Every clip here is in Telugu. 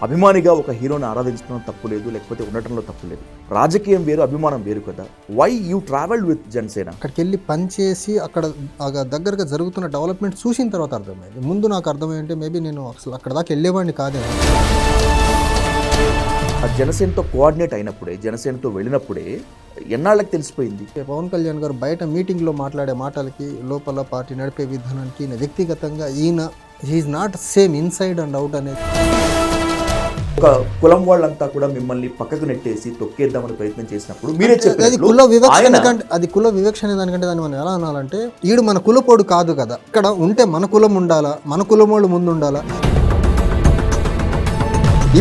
అభిమానిగా ఒక హీరోని ఆరాధించడం తప్పు లేదు, లేకపోతే ఉండటంలో తప్పు లేదు. రాజకీయం వేరు, అభిమానం వేరు కదా. Why you travelled with Janasena? అక్కడికి వెళ్ళి పనిచేసి అక్కడ దగ్గరగా జరుగుతున్న డెవలప్మెంట్ చూసిన తర్వాత అర్థమైంది. ముందు నాకు అర్థమైంటే మేబీ నేను అసలు అక్కడ దాకా వెళ్ళేవాడిని కాదేమో. ఆ జనసేనతో కోఆర్డినేట్ అయినప్పుడే, జనసేనతో వెళ్ళినప్పుడే ఎన్నాళ్ళకి తెలిసిపోయింది? పవన్ కళ్యాణ్ గారు బయట మీటింగ్లో మాట్లాడే మాటలకి, లోపల పార్టీ నడిపే విధానానికి వ్యక్తిగతంగా he is not same inside and out అనేది. ఒక కులం వాళ్ళంతా కూడా మిమ్మల్ని పక్కకు నెట్టేసి తొక్కేద్దామని ప్రయత్నం చేసినప్పుడు మీరే చెప్పారు అది కుల వివక్షణ కంటే, అది కుల వివక్షణ దానికంటే దాన్ని మనం ఎలా అనాలంటే, ఈడు మన కులపోడు కాదు కదా, ఇక్కడ ఉంటే మన కులం ఉండాలా, మన కులం వాళ్ళు ముందు ఉండాలా.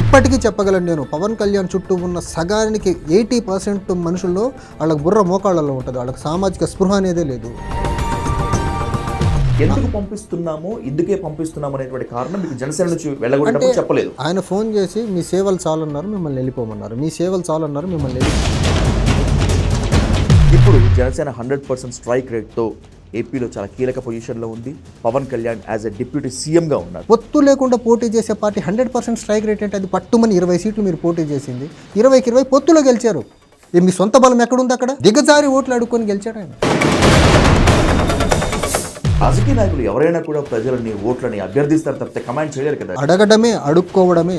ఇప్పటికీ చెప్పగలను నేను, పవన్ కళ్యాణ్ చుట్టూ ఉన్న సగానికి 80% మనుషుల్లో వాళ్ళకి బుర్ర మోకాళ్ళలో ఉంటుంది, వాళ్ళకి సామాజిక స్పృహ అనేదే లేదు. ఎందుకు పంపిస్తున్నామో, ఇందుకే పంపిస్తున్నాము అనేటువంటి కారణం మీకు జనసేన నుంచి వెళ్ళగొట్టడం చెప్పలేదు. ఆయన ఫోన్ చేసి మీ సేవలు చాలన్నారు, మిమ్మల్ని వెళ్ళిపోమన్నారు, మీ సేవలు చాలన్నారు, మిమ్మల్ని ఇప్పుడు జనసేన 100% స్ట్రైక్ రేట్తో ఏపీలో చాలా కీలక పొజిషన్లో ఉంది. Pawan Kalyan as a deputy సీఎంగా ఉన్నారు. పొత్తు లేకుండా పోటీ చేసే పార్టీ 100% స్ట్రైక్ రేట్ అంటే అది పట్టుమని 20 సీట్లు మీరు పోటీ చేసింది, 20కి 20 పొత్తులో గెలిచారు. మీ సొంత బలం ఎక్కడుంది? అక్కడ దిగజారి ఓట్లు అడుక్కొని గెలిచాడు ఆయన. రాజకీయ నాయకులు ఎవరైనా కూడా ప్రజలని, ఓట్లని అభ్యర్థిస్తారు తప్పితే కమాండ్ చేయలేరు కదా. అడగడమే, అడుక్కోవడమే.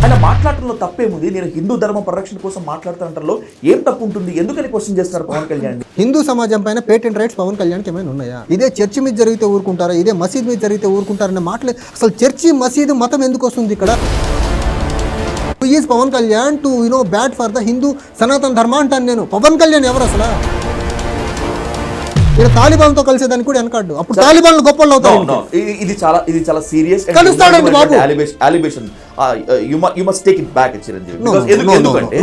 ఆయన మాట్లాడటంలో తప్పేముంది? నేను హిందూ ధర్మ పరిరక్షణ కోసం మాట్లాడుతానంటలో ఏం తప్పు ఉంటుంది? ఎందుకని క్వశ్చన్ చేస్తున్నారు పవన్ కళ్యాణ్? హిందూ సమాజం పైన పేటెంట్ రైట్స్ పవన్ కళ్యాణ్కి ఏమైనా ఉన్నాయా? ఇదే చర్చి మీద జరిగితే ఊరుకుంటారా, ఇదే మసీద్ మీద జరిగితే ఊరుకుంటారనే మాటలే. అసలు చర్చి, మసీదు, మతం ఎందుకు వస్తుంది ఇక్కడ? Is Pawan Kalyan too bad for the Hindu Sanatana Dharma అంటాను నేను. పవన్ కళ్యాణ్ ఎవరు అసలు? ఇక్కడ తాలిబాన్తో కలిసేదానికి కూడా వెనకాడు. అప్పుడు తాలిబాన్లు గొప్ప అవుతారు. ఇది చాలా సీరియస్ కలుస్తాడండి బాబు. Allegation you must take it back Chiranjeevi. ఎందుకంటే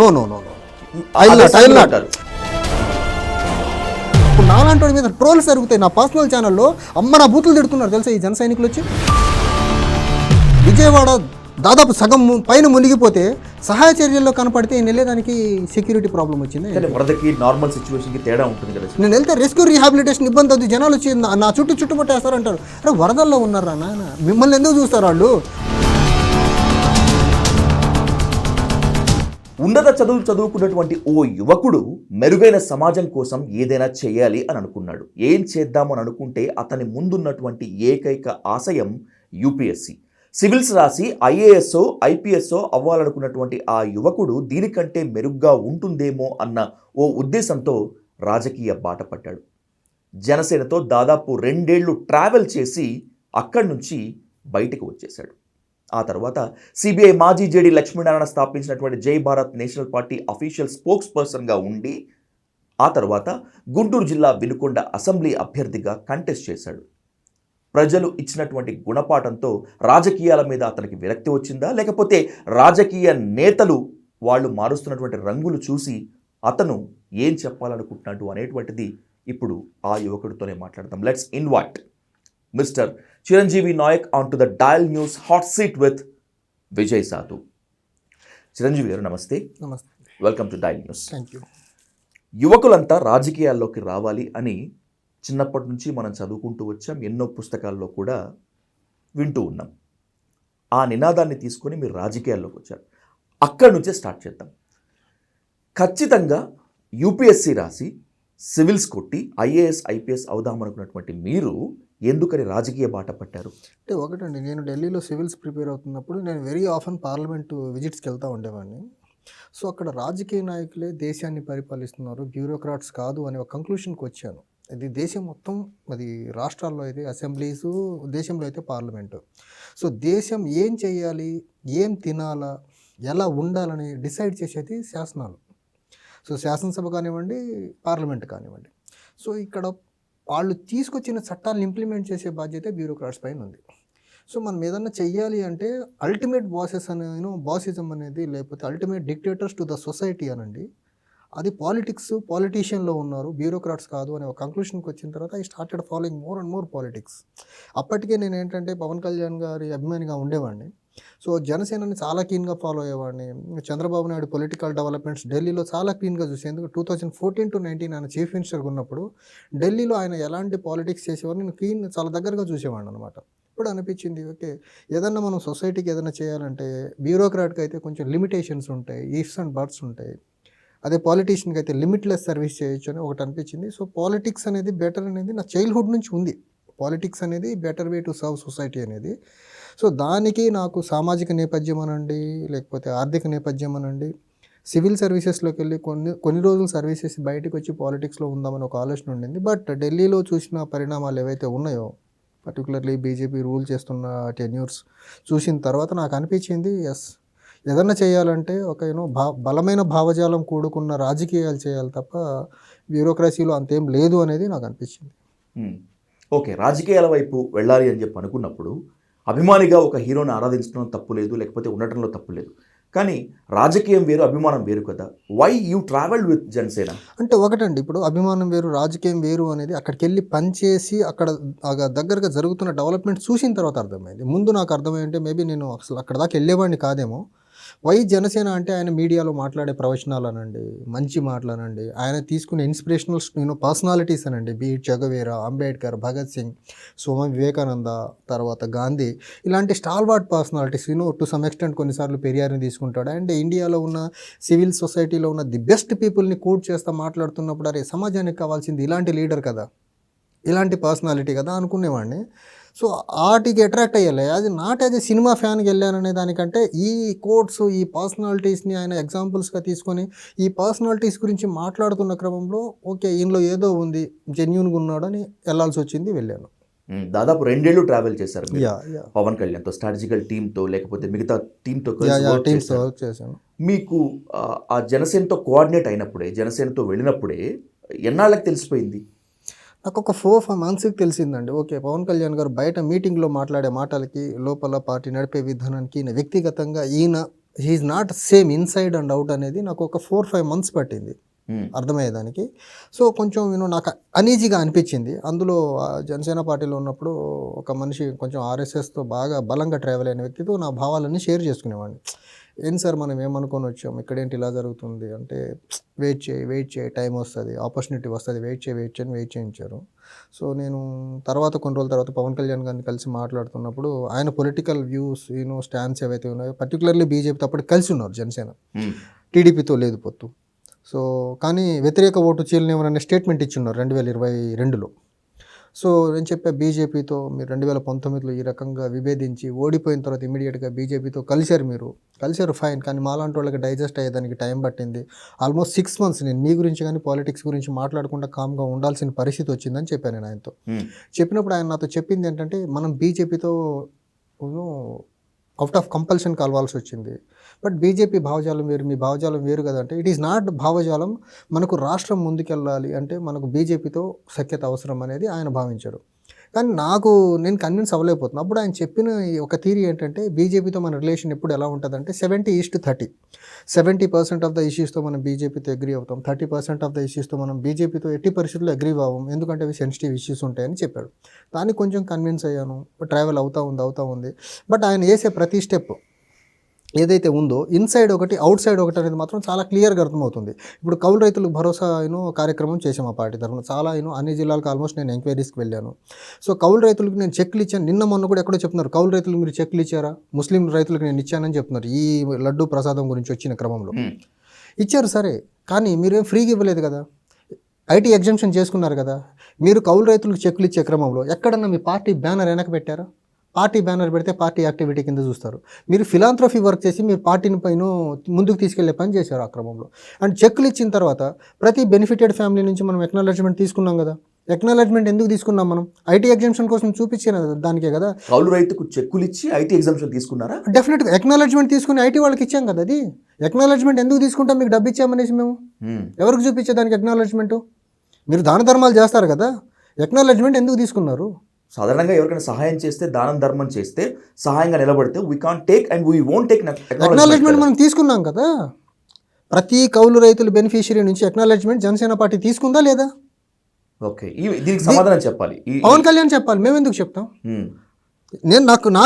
ఇప్పుడు నాలాంటి మీద ట్రోల్స్ జరుగుతాయి. నా పర్సనల్ ఛానల్లో అమ్మ నా బూతులు తిడుతున్నారు తెలుసా ఈ జన సైనికులు వచ్చి. విజయవాడ దాదాపు సగం పైన మునిగిపోతే సహాయ చర్యల్లో కనపడితే నేను వెళ్ళేదానికి సెక్యూరిటీ ప్రాబ్లం వచ్చింది. నార్మల్ సిచ్యువేషన్కి తేడా ఉంటుంది కదా. నేను వెళ్తే రెస్క్యూ రీహాబిలిటేషన్ ఇబ్బంది అవుతుంది, జనాలు వచ్చి నా చుట్టుముట్టేస్తారంటారు. అరే వరదల్లో ఉన్నారా నాయన, మిమ్మల్ని ఎందుకు చూస్తారు వాళ్ళు? ఉన్నత చదువుకున్నటువంటి ఓ యువకుడు మెరుగైన సమాజం కోసం ఏదైనా చేయాలి అని అనుకున్నాడు. ఏం చేద్దామని అనుకుంటే అతని ముందున్నటువంటి ఏకైక ఆశయం యూపీఎస్సీ. సివిల్స్ రాసి ఐఏఎస్ఓ, ఐపీఎస్ఓ అవ్వాలనుకున్నటువంటి ఆ యువకుడు దీనికంటే మెరుగ్గా ఉంటుందేమో అన్న ఓ ఉద్దేశంతో రాజకీయ బాట పట్టాడు. జనసేనతో దాదాపు 2 ఏళ్లు ట్రావెల్ చేసి అక్కడి నుంచి బయటకు వచ్చేశాడు. ఆ తర్వాత సిబిఐ మాజీ జేడీ లక్ష్మీనారాయణ స్థాపించినటువంటి Jai Bharat national party official స్పోక్స్ పర్సన్గా ఉండి ఆ తర్వాత గుంటూరు జిల్లా వినుకొండ అసెంబ్లీ అభ్యర్థిగా కంటెస్ట్ చేశాడు. ప్రజలు ఇచ్చినటువంటి గుణపాఠంతో రాజకీయాల మీద అతనికి విరక్తి వచ్చిందా, లేకపోతే రాజకీయ నేతలు వాళ్ళు మారుస్తున్నటువంటి రంగులు చూసి అతను ఏం చెప్పాలనుకుంటున్నాడు అనేటువంటిది ఇప్పుడు ఆ యువకుడితోనే మాట్లాడదాం. Let's invite mister Chiranjeevi Nayak on to the dial news hot seat with Vijay Sadhu. Chiranjeevi garu నమస్తే. నమస్తే, welcome to dial news. Thank you. యువకులంతా రాజకీయాల్లోకి రావాలి అని చిన్నప్పటి నుంచి మనం చదువుకుంటూ వచ్చాం, ఎన్నో పుస్తకాల్లో కూడా వింటూ ఉన్నాం. ఆ నినాదాన్ని తీసుకొని మీరు రాజకీయాల్లోకి వచ్చారు. అక్కడి నుంచే స్టార్ట్ చేద్దాం. ఖచ్చితంగా యూపీఎస్సీ రాసి సివిల్స్ కొట్టి ఐఏఎస్, ఐపీఎస్ అవుదామనుకున్నటువంటి మీరు ఎందుకని రాజకీయ బాట పట్టారు? అంటే ఒకటండి, నేను ఢిల్లీలో సివిల్స్ ప్రిపేర్ అవుతున్నప్పుడు నేను వెరీ ఆఫెన్ పార్లమెంటు విజిట్స్కి వెళ్తూ ఉండేవాడిని. సో అక్కడ రాజకీయ నాయకులే దేశాన్ని పరిపాలిస్తున్నారు, బ్యూరోక్రాట్స్ కాదు అనే ఒక కంక్లూషన్కి వచ్చాను. ఇది దేశం మొత్తం, అది రాష్ట్రాల్లో అయితే అసెంబ్లీసు, దేశంలో అయితే పార్లమెంటు. సో దేశం ఏం చేయాలి, ఏం తినాలా, ఎలా ఉండాలని డిసైడ్ చేసేది శాసనాలు. సో శాసనసభ కానివ్వండి, పార్లమెంట్ కానివ్వండి. సో ఇక్కడ వాళ్ళు తీసుకొచ్చిన చట్టాలను ఇంప్లిమెంట్ చేసే బాధ్యత బ్యూరోక్రాట్స్ పైన ఉంది. సో మనం ఏదన్నా చెయ్యాలి అంటే అల్టిమేట్ బాసెస్ అనే బాసిజం అనేది, లేకపోతే ultimate dictators to the society అనండి, అది పాలిటీషియన్లో ఉన్నారు, బ్యూరోక్రాట్స్ కాదు అనే ఒక కంక్లూషన్కి వచ్చిన తర్వాత I started following more and more politics. అప్పటికే నేను ఏంటంటే పవన్ కళ్యాణ్ గారి అభిమానిగా ఉండేవాడిని. సో జనసేనని చాలా క్లీన్గా ఫాలో అయ్యేవాడిని. చంద్రబాబు నాయుడు పొలిటికల్ డెవలప్మెంట్స్ ఢిల్లీలో చాలా క్లీన్గా చూసేందుకు 2014 to 2019 ఆయన చీఫ్ మినిస్టర్గా ఉన్నప్పుడు ఢిల్లీలో ఆయన ఎలాంటి పాలిటిక్స్ చేసేవారు నేను చాలా దగ్గరగా చూసేవాడిని అనమాట. అప్పుడు అనిపించింది ఓకే, ఏదన్నా మనం సొసైటీకి ఏదైనా చేయాలంటే బ్యూరోక్రాట్కి అయితే కొంచెం లిమిటేషన్స్ ఉంటాయి, ఈఫ్స్ అండ్ బట్స్ ఉంటాయి. అదే పాలిటీషియన్కి అయితే లిమిట్లెస్ సర్వీస్ చేయొచ్చు అని ఒకటి అనిపించింది. సో పాలిటిక్స్ అనేది బెటర్ అనేది నా చైల్డ్హుడ్ నుంచి ఉంది. పాలిటిక్స్ అనేది better way to serve society అనేది. సో దానికి నాకు సామాజిక నేపథ్యం అనండి, లేకపోతే ఆర్థిక నేపథ్యం అనండి, సివిల్ సర్వీసెస్లోకి వెళ్ళి కొన్ని రోజులు సర్వీస్ చేసి బయటకు వచ్చి పాలిటిక్స్లో ఉందామని ఒక ఆలోచన ఉండింది. బట్ ఢిల్లీలో చూసిన పరిణామాలు ఏవైతే ఉన్నాయో, పర్టికులర్లీ బీజేపీ రూల్ చేస్తున్న టెన్యూర్స్ చూసిన తర్వాత నాకు అనిపించింది ఎస్, ఏదన్నా చేయాలంటే ఒక బలమైన భావజాలం కూడుకున్న రాజకీయాలు చేయాలి తప్ప బ్యూరోక్రసీలో అంతేం లేదు అనేది నాకు అనిపించింది. ఓకే, రాజకీయాల వైపు వెళ్ళాలి అని చెప్పి అనుకున్నప్పుడు అభిమానిగా ఒక హీరోని ఆరాధించడం తప్పు లేదు, లేకపోతే ఉండటంలో తప్పు లేదు. కానీ రాజకీయం వేరు, అభిమానం వేరు కదా. Why you travelled with Janasena? అంటే ఒకటండి, ఇప్పుడు అభిమానం వేరు, రాజకీయం వేరు అనేది అక్కడికి వెళ్ళి పనిచేసి అక్కడ దగ్గరగా జరుగుతున్న డెవలప్మెంట్ చూసిన తర్వాత అర్థమైంది. ముందు నాకు అర్థమైంటే మేబీ నేను అసలు అక్కడ దాకా వెళ్ళేవాడిని కాదేమో. వై జనసేన అంటే ఆయన మీడియాలో మాట్లాడే ప్రవచనాలు అనండి, మంచి మాటలనండి, ఆయన తీసుకునే ఇన్స్పిరేషనల్ పర్సనాలిటీస్ అనండి, బీట్ చెగవేరా, అంబేద్కర్, భగత్ సింగ్, స్వామి వివేకానంద, తర్వాత గాంధీ, ఇలాంటి స్టాల్వార్డ్ పర్సనాలిటీస్ టు సమ్ ఎక్స్టెంట్ కొన్నిసార్లు పెరియార్ని తీసుకుంటాడు. అండ్ ఇండియాలో ఉన్న సివిల్ సొసైటీలో ఉన్న ది బెస్ట్ పీపుల్ని కోట్ చేస్తూ మాట్లాడుతున్నప్పుడు అరే సమాజానికి కావాల్సింది ఇలాంటి లీడర్ కదా, ఇలాంటి పర్సనాలిటీ కదా అనుకునేవాడిని. సో వాటికి అట్రాక్ట్ అయ్యాలి. అది నాట్ యాజ్ ఏ సినిమా ఫ్యాన్కి వెళ్ళాననే దానికంటే ఈ కోట్స్, ఈ పర్సనాలిటీస్ని ఆయన ఎగ్జాంపుల్స్గా తీసుకొని ఈ పర్సనాలిటీస్ గురించి మాట్లాడుతున్న క్రమంలో ఓకే ఈయనలో ఏదో ఉంది, జెన్యూన్గా ఉన్నాడని వెళ్ళాల్సి వచ్చింది, వెళ్ళాను. దాదాపు 2 ఏళ్ళు ట్రావెల్ చేశారు పవన్ కళ్యాణ్తో, స్ట్రాటజికల్ టీంతో, లేకపోతే మిగతా టీంతో వర్క్ చేశాను. మీకు ఆ జనసేనతో కోఆర్డినేట్ అయినప్పుడే, జనసేనతో వెళ్ళినప్పుడే ఎన్నాళ్ళకి తెలిసిపోయింది? నాకు ఒక 4-5 మంత్స్కి తెలిసిందండి. ఓకే, పవన్ కళ్యాణ్ గారు బయట మీటింగ్లో మాట్లాడే మాటలకి, లోపల పార్టీ నడిపే విధానానికి ఈయన వ్యక్తిగతంగా he is not same inside and out అనేది నాకు ఒక 4-5 మంత్స్ పట్టింది అర్థమయ్యేదానికి. సో కొంచెం నాకు అనీజీగా అనిపించింది. అందులో జనసేన పార్టీలో ఉన్నప్పుడు ఒక మనిషి కొంచెం ఆర్ఎస్ఎస్తో బాగా బలంగా ట్రావెల్ అయిన వ్యక్తితో నా భావాలన్నీ షేర్ చేసుకునేవాడిని. ఏంటి సార్ మనం ఏమనుకొని వచ్చాం, ఇక్కడేంటి ఇలా జరుగుతుంది అంటే వెయిట్ చేయి టైం వస్తుంది, ఆపర్చునిటీ వస్తుంది, వెయిట్ చేయించారు. సో నేను తర్వాత కొన్ని రోజుల తర్వాత పవన్ కళ్యాణ్ గారిని కలిసి మాట్లాడుతున్నప్పుడు ఆయన పొలిటికల్ వ్యూస్ స్టాండ్స్ ఏవైతే ఉన్నాయో, పర్టికులర్లీ బీజేపీతో అప్పటికి కలిసి ఉన్నారు జనసేన, టీడీపీతో లేదు పొత్తు. సో కానీ వ్యతిరేక ఓటు చీలనివ్వననే స్టేట్మెంట్ ఇచ్చున్నారు 2022లో. సో నేను చెప్పా బీజేపీతో మీరు 2019లో ఈ రకంగా విభేదించి ఓడిపోయిన తర్వాత ఇమీడియట్గా బీజేపీతో కలిశారు ఫైన్, కానీ మాలాంటి వాళ్ళకి డైజెస్ట్ అయ్యేదానికి టైం పట్టింది. ఆల్మోస్ట్ 6 months నేను మీ గురించి కానీ పాలిటిక్స్ గురించి మాట్లాడకుండా కామ్గా ఉండాల్సిన పరిస్థితి వచ్చిందని చెప్పాను నేను ఆయనతో. చెప్పినప్పుడు ఆయన నాతో చెప్పింది ఏంటంటే మనం బీజేపీతో అవుట్ ఆఫ్ కంపల్షన్ కలవాల్సి వచ్చింది. బట్ బీజేపీ భావజాలం వేరు, మీ భావజాలం వేరు కదా అంటే ఇట్ ఈస్ నాట్ భావజాలం, మనకు రాష్ట్రం ముందుకెళ్ళాలి అంటే మనకు బీజేపీతో సఖ్యత అవసరం అనేది ఆయన భావించారు. కానీ నేను కన్విన్స్ అవ్వలేకపోతున్నాను. అప్పుడు ఆయన చెప్పిన ఒక థియరీ ఏంటంటే బీజేపీతో మన రిలేషన్ ఎప్పుడు ఎలా ఉంటుందంటే 70:30. 70% ఆఫ్ ద ఇష్యూస్తో మనం బీజేపీతో అగ్రీ అవుతాం, 30% ఆఫ్ ద ఇష్యూస్తో మనం బీజేపీతో ఎట్టి పరిస్థితుల్లో అగ్రీ అవ్వం, ఎందుకంటే అవి సెన్సిటివ్ ఇష్యూస్ ఉంటాయని చెప్పాడు. దానికి కొంచెం కన్విన్స్ అయ్యాను. ట్రావెల్ అవుతూ ఉంది. బట్ ఆయన వేసే ప్రతి స్టెప్ ఏదైతే ఉందో ఇన్సైడ్ ఒకటి అవుట్ సైడ్ ఒకటి అనేది మాత్రం చాలా క్లియర్గా అర్థమవుతుంది. ఇప్పుడు కౌలు రైతులకు భరోసా కార్యక్రమం చేసాం ఆ పార్టీ తరఫున. చాలా అన్ని జిల్లాలకు ఆల్మోస్ట్ నేను ఎంక్వైరీస్కి వెళ్ళాను. సో కౌలు రైతులకు నేను చెక్లు ఇచ్చాను. నిన్న మొన్న కూడా ఎక్కడో చెప్తున్నారు కౌలు రైతులకు మీరు చెక్లు ఇచ్చారా, ముస్లిం రైతులకు నేను ఇచ్చానని చెప్తున్నారు. ఈ లడ్డు ప్రసాదం గురించి వచ్చిన క్రమంలో ఇచ్చారు సరే, కానీ మీరేం ఫ్రీగా ఇవ్వలేదు కదా, ఐటీ ఎగ్జంప్షన్ చేసుకున్నారు కదా. మీరు కౌలు రైతులకు చెక్లు ఇచ్చే క్రమంలో ఎక్కడన్నా మీ పార్టీ బ్యానర్ వెనక పెట్టారా? పార్టీ బ్యానర్ పెడితే పార్టీ యాక్టివిటీ కింద చూస్తారు. మీరు ఫిలాంథ్రఫీ వర్క్ చేసి మీరు పార్టీని పైన ముందుకు తీసుకెళ్లే పని చేశారు ఆ క్రమంలో. అండ్ చెక్కులు ఇచ్చిన తర్వాత ప్రతి బెనిఫిటెడ్ ఫ్యామిలీ నుంచి మనం ఎక్నాలజ్మెంట్ తీసుకున్నాం కదా. ఎక్నాలజ్మెంట్ ఎందుకు తీసుకున్నాం? మనం ఐటీ ఎగ్జామ్షన్ కోసం చూపించిన దానికే కదా. కౌలు రైతుకు చెక్కులు ఇచ్చి ఐటీ ఎగ్జామ్షన్ తీసుకున్నారా? డెఫినెట్గా ఎక్నాలజ్మెంట్ తీసుకుని ఐటీ వాళ్ళకి ఇచ్చాం కదా. అది ఎక్నాలజ్మెంట్ ఎందుకు తీసుకుంటాం? మీకు డబ్బు ఇచ్చామనేసి మేము ఎవరికి చూపించేదానికి ఎక్నాలజ్మెంట్? మీరు దాన ధర్మాలు చేస్తారు కదా, ఎక్నాలజ్మెంట్ ఎందుకు తీసుకున్నారు? సాధారణంగా ఎవరికైనా సహాయం చేస్తే, దానం ధర్మం చేస్తే, సహాయంగా నిలబడితే we can't take and we won't take acknowledgement మనం తీసుకున్నాం కదా. ప్రతి కౌలు రైతుల బెనిఫిషియరీ నుంచి ఎక్నాలజ్మెంట్ జనసేన పార్టీ తీసుకుందా లేదా? ఓకే, దీనికి సమాధానం చెప్పాలి పవన్ కళ్యాణ్ చెప్పాలి, మేము ఎందుకు చెప్తాం?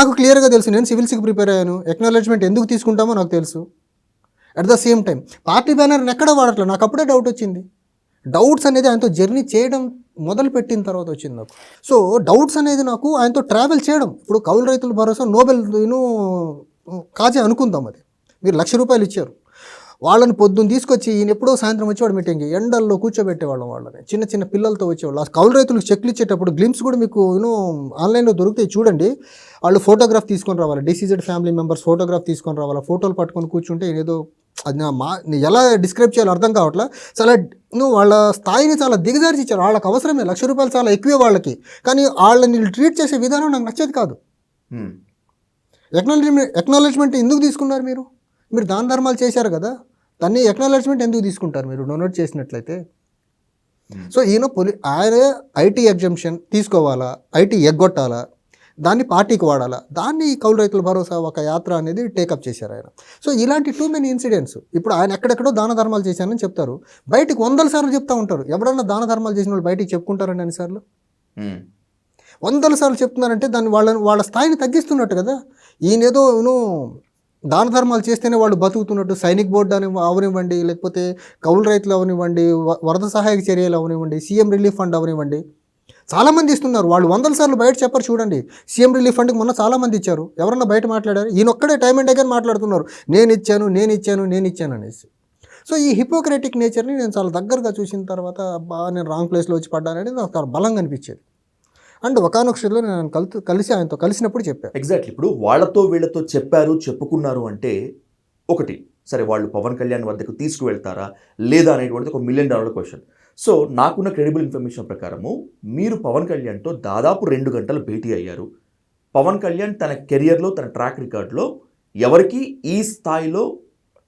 నాకు క్లియర్గా తెలుసు, నేను సివిల్స్కి ప్రిపేర్ అయ్యాను. ఎక్నాలజ్మెంట్ ఎందుకు తీసుకుంటామో నాకు తెలుసు. At the same time party బ్యానర్ని ఎక్కడ వాడట్లేదు. నాకు అప్పుడే డౌట్ వచ్చింది. డౌట్స్ అనేది ఆయనతో జర్నీ చేయడం మొదలుపెట్టిన తర్వాత వచ్చింది నాకు. సో డౌట్స్ అనేది నాకు ఆయనతో ట్రావెల్ చేయడం. ఇప్పుడు కౌలు రైతుల భరోసా నోబెల్ కాజే అనుకుందాం, అది మీరు ₹1,00,000 ఇచ్చారు, వాళ్ళని పొద్దున్న తీసుకొచ్చి ఈయన ఎప్పుడో సాయంత్రం వచ్చేవాడు మీటింగ్, ఎండల్లో కూర్చోబెట్టేవాళ్ళం వాళ్ళని, చిన్న చిన్న పిల్లలతో వచ్చేవాళ్ళు. ఆ కౌలు రైతులకు చెక్లు ఇచ్చేటప్పుడు గ్లిమ్స్ కూడా మీకు ఆన్లైన్లో దొరుకుతాయి చూడండి. వాళ్ళు ఫోటోగ్రాఫ్ తీసుకొని రావాలి, డిసీజెడ్ ఫ్యామిలీ మెంబర్స్ ఫోటోగ్రాఫ్ తీసుకొని రావాలి, ఫోటోలు పట్టుకొని కూర్చుంటే ఏదో అది ఎలా డిస్క్రైబ్ చేయాలో అర్థం కావట్లా. చాలా వాళ్ళ స్థాయిని చాలా దిగజార్చి ఇచ్చారు. వాళ్ళకి అవసరమే ₹1,00,000 చాలా ఎక్కువే వాళ్ళకి, కానీ వాళ్ళని ట్రీట్ చేసే విధానం నాకు నచ్చేది కాదు. ఎక్నాలెడ్జ్మెంట్ ఎందుకు తీసుకున్నారు మీరు దాన ధర్మాలు చేశారు కదా, దాన్ని ఎక్నాలెడ్జ్మెంట్ ఎందుకు తీసుకుంటారు మీరు డొనేట్ చేసినట్లయితే? సో ఆయన ఐటీ ఎగ్జంప్షన్ తీసుకోవాలా, ఐటీ ఎగ్గొట్టాలా, దాన్ని పార్టీకి వాడాలా, దాన్ని కౌలు రైతుల భరోసా ఒక యాత్ర అనేది టేకప్ చేశారు ఆయన. సో ఇలాంటి టూ మెనీ ఇన్సిడెంట్స్. ఇప్పుడు ఆయన ఎక్కడెక్కడో దాన ధర్మాలు చేశానని చెప్తారు, బయటికి 100 సార్లు చెప్తూ ఉంటారు. ఎవడన్నా దాన ధర్మాలు చేసిన వాళ్ళు బయటికి చెప్పుకుంటారండి అన్నిసార్లు? 100 సార్లు చెప్తున్నారంటే దాన్ని వాళ్ళ స్థాయిని తగ్గిస్తున్నట్టు కదా. ఈయనేదో దాన ధర్మాలు చేస్తేనే వాళ్ళు బతుకుతున్నట్టు. సైనిక్ బోర్డు అని అవనివ్వండి, లేకపోతే కౌలు రైతులు అవనివ్వండి, వరద సహాయక చర్యలు అవనివ్వండి, సీఎం రిలీఫ్ ఫండ్ అవనివ్వండి, చాలామంది ఇస్తున్నారు. వాళ్ళు 100 సార్లు బయట చెప్పరు చూడండి. సీఎం రిలీఫ్ ఫండ్కి మొన్న చాలామంది ఇచ్చారు, ఎవరన్నా బయట మాట్లాడారు? ఈయన ఒక్కడే టైం అండ్ అగైన్ మాట్లాడుతున్నారు, నేను ఇచ్చాను అనేసి. సో ఈ హిపోక్రటిక్ నేచర్ని నేను చాలా దగ్గరగా చూసిన తర్వాత నేను రాంగ్ ప్లేస్లో వచ్చి పడ్డానని నాకు చాలా బలంగా అనిపించేది. అండ్ ఒకానొక స్టేజ్లో నేను ఆయనతో కలిసినప్పుడు చెప్పాను. ఎగ్జాక్ట్లీ. ఇప్పుడు వాళ్ళతో వీళ్ళతో చెప్పుకున్నారు అంటే ఒకటి, సరే వాళ్ళు పవన్ కళ్యాణ్ వద్దకు తీసుకువెళ్తారా లేదా అనేటువంటిది ఒక $1 మిలియన్ క్వశ్చన్. సో నాకున్న క్రెడిబుల్ ఇన్ఫర్మేషన్ ప్రకారము మీరు పవన్ కళ్యాణ్తో దాదాపు 2 గంటలు భేటీ అయ్యారు. పవన్ కళ్యాణ్ తన కెరియర్లో, తన ట్రాక్ రికార్డులో ఎవరికి ఈ స్థాయిలో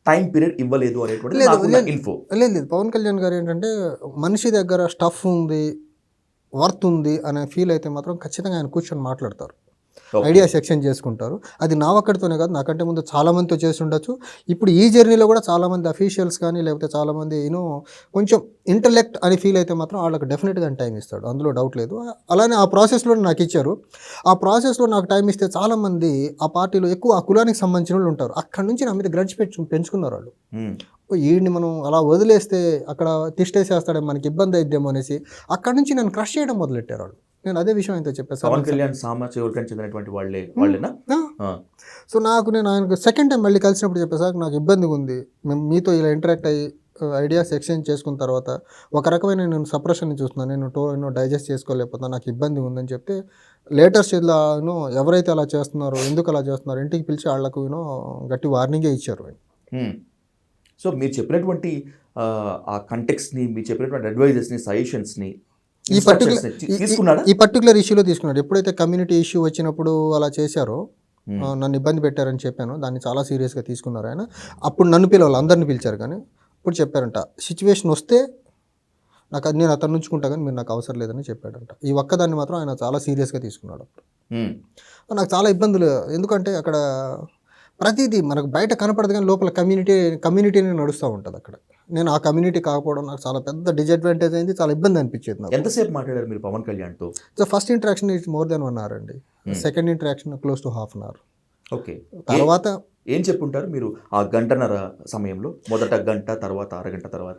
టైం పీరియడ్ ఇవ్వలేదు అనేటువంటి ఇన్ఫో. లేదు, పవన్ కళ్యాణ్ గారు ఏంటంటే మనిషి దగ్గర స్టఫ్ ఉంది, వర్త్ ఉంది అనే ఫీల్ అయితే మాత్రం ఖచ్చితంగా ఆయన కూర్చొని మాట్లాడతారు, ఐడియాస్ ఎక్స్చేంజ్ చేసుకుంటారు. అది నా ఒక్కడితోనే కాదు, నాకంటే ముందు చాలామందితో చేసి ఉండొచ్చు. ఇప్పుడు ఈ జర్నీలో కూడా చాలామంది అఫీషియల్స్ కానీ లేకపోతే చాలామంది కొంచెం ఇంటలెక్ట్ అని ఫీల్ అయితే మాత్రం వాళ్ళకి డెఫినెట్గా టైం ఇస్తాడు, అందులో డౌట్ లేదు. అలానే ఆ ప్రాసెస్లో నాకు ఇచ్చారు. ఆ ప్రాసెస్లో నాకు టైం ఇస్తే చాలామంది ఆ పార్టీలో ఎక్కువ ఆ కులానికి సంబంధించిన వాళ్ళు ఉంటారు, అక్కడి నుంచి నా మీద గ్రడ్జ్ పెంచుకున్నారు వాళ్ళు. వీడిని మనం అలా వదిలేస్తే అక్కడ తిష్టేసేస్తాడే, మనకి ఇబ్బంది అయిద్దేమో అనేసి అక్కడి నుంచి నన్ను క్రష్ చేయడం మొదలెట్టారు వాళ్ళు. నేను అదే విషయం అయితే చెప్పాను, పవన్ కళ్యాణ్ సామాజిక వర్గానికి చెందినటువంటి వాళ్ళేనా? సో నేను ఆయనకు సెకండ్ టైం మళ్ళీ కలిసినప్పుడు చెప్పాను, సార్ నాకు ఇబ్బందిగా ఉంది, మేము మీతో ఇలా ఇంటరాక్ట్ అయ్యి ఐడియాస్ ఎక్స్చేంజ్ చేసుకున్న తర్వాత ఒక రకమైన నేను సప్రెషన్ని చూస్తున్నాను, నేను డైజెస్ట్ చేసుకోలేకపోతున్నాను, నాకు ఇబ్బంది ఉందని చెప్తే లేటెస్ట్ ఇలా ఎవరైతే అలా చేస్తున్నారో, ఎందుకు అలా చేస్తున్నారో ఇంటికి పిలిచి వాళ్లకు గట్టి వార్నింగే ఇచ్చారు. సో మీరు చెప్పినటువంటి ఆ కంటెక్స్ని, మీరు చెప్పినటువంటి అడ్వైజెస్ని, సజెషన్స్ని ఈ పర్టికులర్ ఇష్యూలో తీసుకున్నాడు. ఎప్పుడైతే కమ్యూనిటీ ఇష్యూ వచ్చినప్పుడు అలా చేశారో, నన్ను ఇబ్బంది పెట్టారని చెప్పాను, దాన్ని చాలా సీరియస్గా తీసుకున్నారు ఆయన. అప్పుడు నన్ను పిలవాలి, అందరిని పిలిచారు, కానీ ఇప్పుడు చెప్పారంట సిచ్యువేషన్ వస్తే నేను అతను ఉంచుకుంటా కానీ మీరు నాకు అవసరం లేదని చెప్పాడంట. ఈ ఒక్కదాన్ని మాత్రం ఆయన చాలా సీరియస్గా తీసుకున్నాడు. నాకు చాలా ఇబ్బందులు, ఎందుకంటే అక్కడ ప్రతిదీ మనకు బయట కనపడదు కానీ లోపల కమ్యూనిటీనే నడుస్తూ ఉంటుంది అక్కడ. నేను ఆ కమ్యూనిటీ కాకపోవడం నాకు చాలా పెద్ద డిసడ్వాంటేజ్ అయింది, చాలా ఇబ్బంది అనిపించేది నాకు. ఎంతసేపు మాట్లాడారు మీరు పవన్ కళ్యాణ్తో? So first interaction it's more than 1 hour అండి, second interaction close to ½ hour. Okay, తర్వాత ఏం చెప్పుంటారు మీరు ఆ గంటన్నర సమయంలో? మొదట గంట, తర్వాత అరగంట, తర్వాత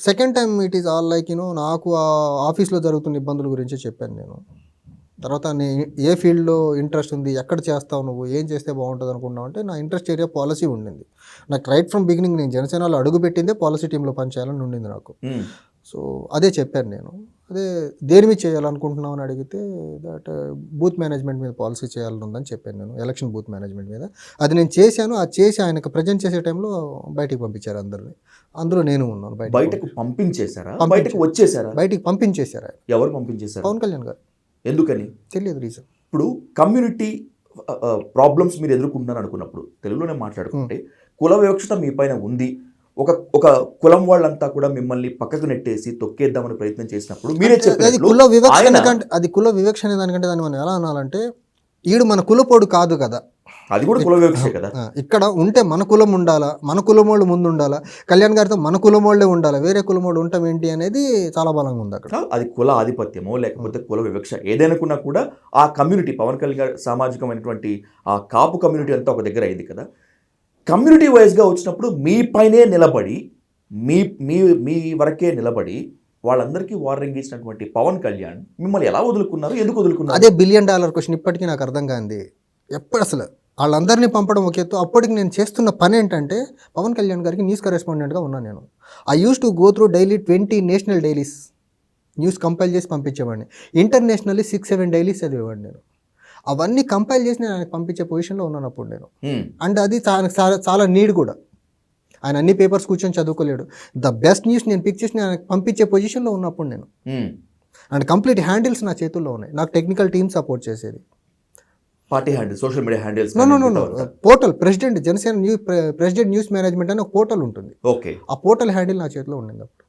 second time it is all like నాకు ఆ ఆఫీస్లో జరుగుతున్న ఇబ్బందుల గురించి చెప్పాను నేను. తర్వాత ఏ ఫీల్డ్లో ఇంట్రెస్ట్ ఉంది, ఎక్కడ చేస్తావు, నువ్వు ఏం చేస్తే బాగుంటుంది అనుకున్నావు అంటే నా ఇంట్రెస్ట్ ఏరియా పాలసీ ఉండింది. నాకు రైట్ ఫ్రమ్ బిగినింగ్ నేను జనసేనలో అడుగుపెట్టిందే పాలసీ టీంలో పనిచేయాలని ఉండింది నాకు. సో అదే చెప్పాను నేను. అదే దేని మీద చేయాలనుకుంటున్నావు అని అడిగితే దట్ బూత్ మేనేజ్మెంట్ మీద పాలసీ చేయాలని ఉందని చెప్పాను నేను, ఎలక్షన్ బూత్ మేనేజ్మెంట్ మీద. అది నేను చేశాను. అది చేసి ఆయనకు ప్రజెంట్ చేసే టైంలో బయటికి పంపించారు అందరినీ, అందులో నేను ఉన్నాను. బయటకు పంపించేశారా? బయటకు వచ్చేసారా? బయటికి పంపించేశారు. ఎవరు పంపించేశారు? పవన్ కళ్యాణ్ గారు. ఎందుకని తెలియదు రీజన్. ఇప్పుడు కమ్యూనిటీ ప్రాబ్లమ్స్ మీరు ఎదుర్కొంటున్నారు అనుకున్నప్పుడు, తెలుగులోనే మాట్లాడుకుంటే, కుల వివక్షత మీ పైన ఉంది, ఒక కులం వాళ్ళంతా కూడా మిమ్మల్ని పక్కకు నెట్టేసి తొక్కేద్దామని ప్రయత్నం చేసినప్పుడు మీరే చెప్పారు అది కుల వివక్ష దానికంటే దాన్ని మనం ఎలా అనాలంటే, ఈడు మన కులపోడు కాదు కదా, అది కూడా కుల వివక్షే కదా. ఇక్కడ ఉంటే మన కులం ఉండాలా, మన కులమోళ్ళు ముందు ఉండాలా, కళ్యాణ్ గారితో మన కులమోళ్ళే ఉండాలా, వేరే కులమోడు ఉంటాం ఏంటి అనేది చాలా బలంగా ఉంది అక్కడ. అది కుల ఆధిపత్యమో లేకపోతే కుల వివక్ష ఏదైనా కూడా ఆ కమ్యూనిటీ, పవన్ కళ్యాణ్ సామాజికమైనటువంటి ఆ కాపు కమ్యూనిటీ అంతా ఒక దగ్గర అయింది కదా. కమ్యూనిటీ వైజ్గా వచ్చినప్పుడు మీ పైనే నిలబడి, మీ వరకే నిలబడి వాళ్ళందరికీ వార్నింగ్ ఇచ్చినటువంటి పవన్ కళ్యాణ్ మిమ్మల్ని ఎలా వదులుకున్నారు, ఎందుకు వదులుకున్నారు? అదే $1 బిలియన్ క్వశ్చన్ ఇప్పటికీ నాకు అర్థం కాంది. ఎప్పుడు అసలు వాళ్ళందరినీ పంపడం ఒక ఎత్తు. అప్పటికి నేను చేస్తున్న పని ఏంటంటే పవన్ కళ్యాణ్ గారికి న్యూస్ కరెస్పాండెంట్గా ఉన్నాను నేను. I use to go through daily 20 national dailies news compile చేసి పంపించేవాడిని. ఇంటర్నేషనల్లీ 6-7 డైలీస్ చదివేవాడిని నేను. అవన్నీ కంపైల్ చేసి నేను ఆయనకు పంపించే పొజిషన్లో ఉన్నాను అప్పుడు నేను. అండ్ అది చాలా నీడ్ కూడా. ఆయన అన్ని పేపర్స్ కూర్చొని చదువుకోలేడు. ద బెస్ట్ న్యూస్ నేను పిక్ చేసి ఆయనకు పంపించే పొజిషన్లో ఉన్నప్పుడు నేను. అండ్ కంప్లీట్ హ్యాండిల్స్ నా చేతుల్లో ఉన్నాయి. నాకు టెక్నికల్ టీమ్ సపోర్ట్ చేసేది. Party handles, social media handles, no portal president Janasena president news management అని ఒక పోర్టల్ ఉంటుంది. ఓకే, ఆ పోర్టల్ హ్యాండిల్ నా చేతిలో ఉండింది అప్పుడు.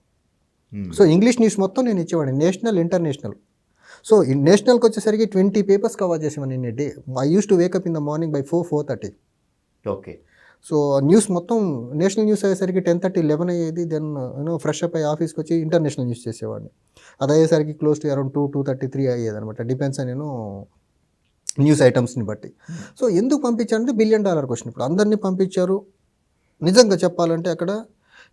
సో ఇంగ్లీష్ న్యూస్ మొత్తం నేను ఇచ్చేవాడిని, నేషనల్ ఇంటర్నేషనల్. సో నేషనల్కి వచ్చేసరికి 20 పేపర్స్ కవర్ చేసేవాడిని in a day. I use to wake up in the morning by 4-4:30. Okay. So news మొత్తం నేషనల్ న్యూస్ అయ్యేసరికి 10:30-11 అయ్యేది. దెన్ ఫ్రెష్ అప్ అయ్యి ఆఫీస్కి వచ్చి ఇంటర్నేషనల్ న్యూస్ చేసేవాడిని. అది అయ్యేసరికి క్లోజ్ టు అరౌండ్ 2-2:30-3 అయ్యేది అనమాట. డిపెండ్స్ నేను న్యూస్ ఐటమ్స్ని బట్టి. సో ఎందుకు పంపించారంటే $1 బిలియన్ క్వశ్చన్. ఇప్పుడు అందరినీ పంపించారు. నిజంగా చెప్పాలంటే అక్కడ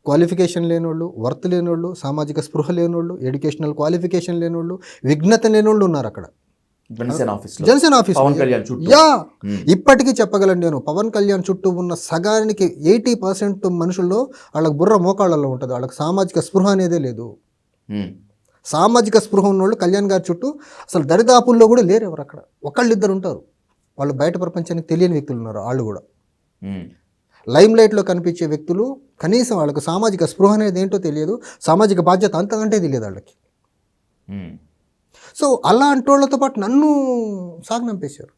క్వాలిఫికేషన్ లేనోళ్ళు, వర్త్ లేనోళ్ళు, సామాజిక స్పృహ లేనోళ్ళు, ఎడ్యుకేషనల్ క్వాలిఫికేషన్ లేనోళ్ళు, విఘ్నత లేనోళ్ళు ఉన్నారు అక్కడ జనసేన ఆఫీస్. యా, ఇప్పటికీ చెప్పగలను నేను, పవన్ కళ్యాణ్ చుట్టూ ఉన్న సగానికి 80% మనుషుల్లో వాళ్ళకి బుర్ర మోకాళ్ళలో ఉంటుంది. వాళ్ళకి సామాజిక స్పృహ అనేదే లేదు. సామాజిక స్పృహ ఉన్నోళ్ళు కళ్యాణ్ గారి చుట్టూ అసలు దరిదాపుల్లో కూడా లేరు ఎవరు. అక్కడ ఒకళ్ళిద్దరు ఉంటారు. వాళ్ళు బయట ప్రపంచానికి తెలియని వ్యక్తులు ఉన్నారు. వాళ్ళు కూడా లైమ్ లైట్లో కనిపించే వ్యక్తులు కనీసం వాళ్ళకు సామాజిక స్పృహ అనేది ఏంటో తెలియదు, సామాజిక బాధ్యత అంతకంటే తెలియదు వాళ్ళకి. సో అలాంటి వాళ్ళతో పాటు నన్ను సాగనంపేశారు.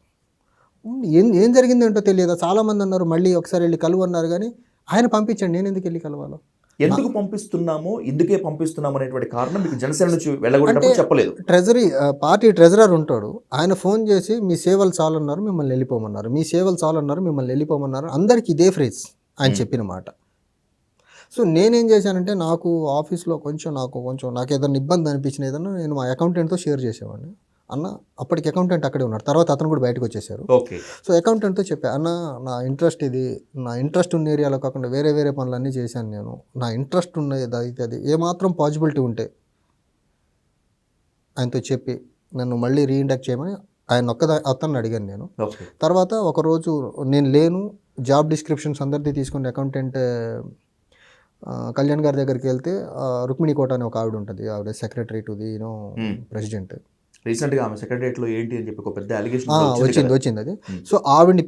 ఏం జరిగిందేంటో తెలియదు. చాలామంది అన్నారు మళ్ళీ ఒకసారి వెళ్ళి కలువు అన్నారు, కానీ ఆయన పంపించండి, నేను ఎందుకు వెళ్ళి కలవాలో. ఎందుకు పంపిస్తున్నామో, ఎందుకే పంపిస్తున్నాము అనేటువంటి కారణం మీకు జనసేన నుంచి వెళ్ళగొట్టేటప్పుడు చెప్పలేదు. ట్రెజరీ పార్టీ ట్రెజరర్ ఉంటాడు, ఆయన ఫోన్ చేసి మీ సేవలు చాలన్నారు, మిమ్మల్ని వెళ్ళిపోమన్నారు, మీ సేవలు చాలన్నారు, మిమ్మల్ని వెళ్ళిపోమన్నారు. అందరికీ ఇదే ఫ్రేజ్ ఆయన చెప్పిన మాట. సో నేనేం చేశానంటే నాకు ఆఫీస్లో నాకు ఏదైనా ఇబ్బంది అనిపించిన ఏదన్నా నేను మా అకౌంటెంట్తో షేర్ చేసేవాడిని. అన్న అప్పటికి అకౌంటెంట్ అక్కడే ఉన్నారు, తర్వాత అతను కూడా బయటకు వచ్చేసారు. సో అకౌంటెంట్తో చెప్పా, అన్న నా ఇంట్రెస్ట్ ఇది, నా ఇంట్రెస్ట్ ఉన్న ఏరియాలో కాకుండా వేరే పనులన్నీ చేశాను నేను, నా ఇంట్రెస్ట్ ఉన్నది అయితే అది ఏమాత్రం పాసిబిలిటీ ఉంటే ఆయనతో చెప్పి నన్ను మళ్ళీ రీఇండక్ట్ చేయమని అతన్ని అడిగాను నేను. తర్వాత ఒకరోజు నేను లేను, జాబ్ డిస్క్రిప్షన్స్ అందరిది తీసుకుని అకౌంటెంట్ కళ్యాణ్ గారి దగ్గరికి వెళ్తే రుక్మిణి కోట అని ఒక ఆవిడ ఉంటుంది, ఆవిడ సెక్రటరీ టు ది ప్రెసిడెంట్. రీసెంట్గా ఆమె సెక్రటరియట్లో ఏంటి అని చెప్పి ఒక పెద్ద అలిగేషన్ వచ్చింది అది. సో ఆవిడ్ని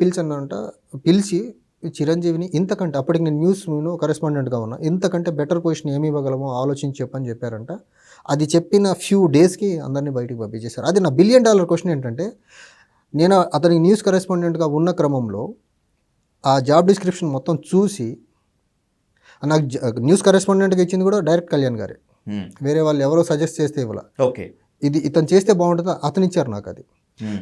పిలిచి చిరంజీవిని ఇంతకంటే, అప్పటికి నేను న్యూస్ కరెస్పాండెంట్గా ఉన్నా, ఇంతకంటే బెటర్ పొజిషన్ ఏమి ఇవ్వగలమో ఆలోచించి చెప్పని చెప్పారంట. అది చెప్పిన ఫ్యూ డేస్కి అందరినీ బయటికి పంపించేశారు. అది నా $1 బిలియన్ క్వశ్చన్ ఏంటంటే, నేను అతనికి న్యూస్ కరెస్పాండెంట్గా ఉన్న క్రమంలో ఆ జాబ్ డిస్క్రిప్షన్ మొత్తం చూసి, నాకు న్యూస్ కరెస్పాండెంట్గా ఇచ్చింది కూడా డైరెక్ట్ కళ్యాణ్ గారే, వేరే వాళ్ళు ఎవరో సజెస్ట్ చేస్తే ఇవ్వాల. ఓకే, ఇది ఇతను చేస్తే బాగుంటుందా, అతను ఇచ్చారు నాకు అది.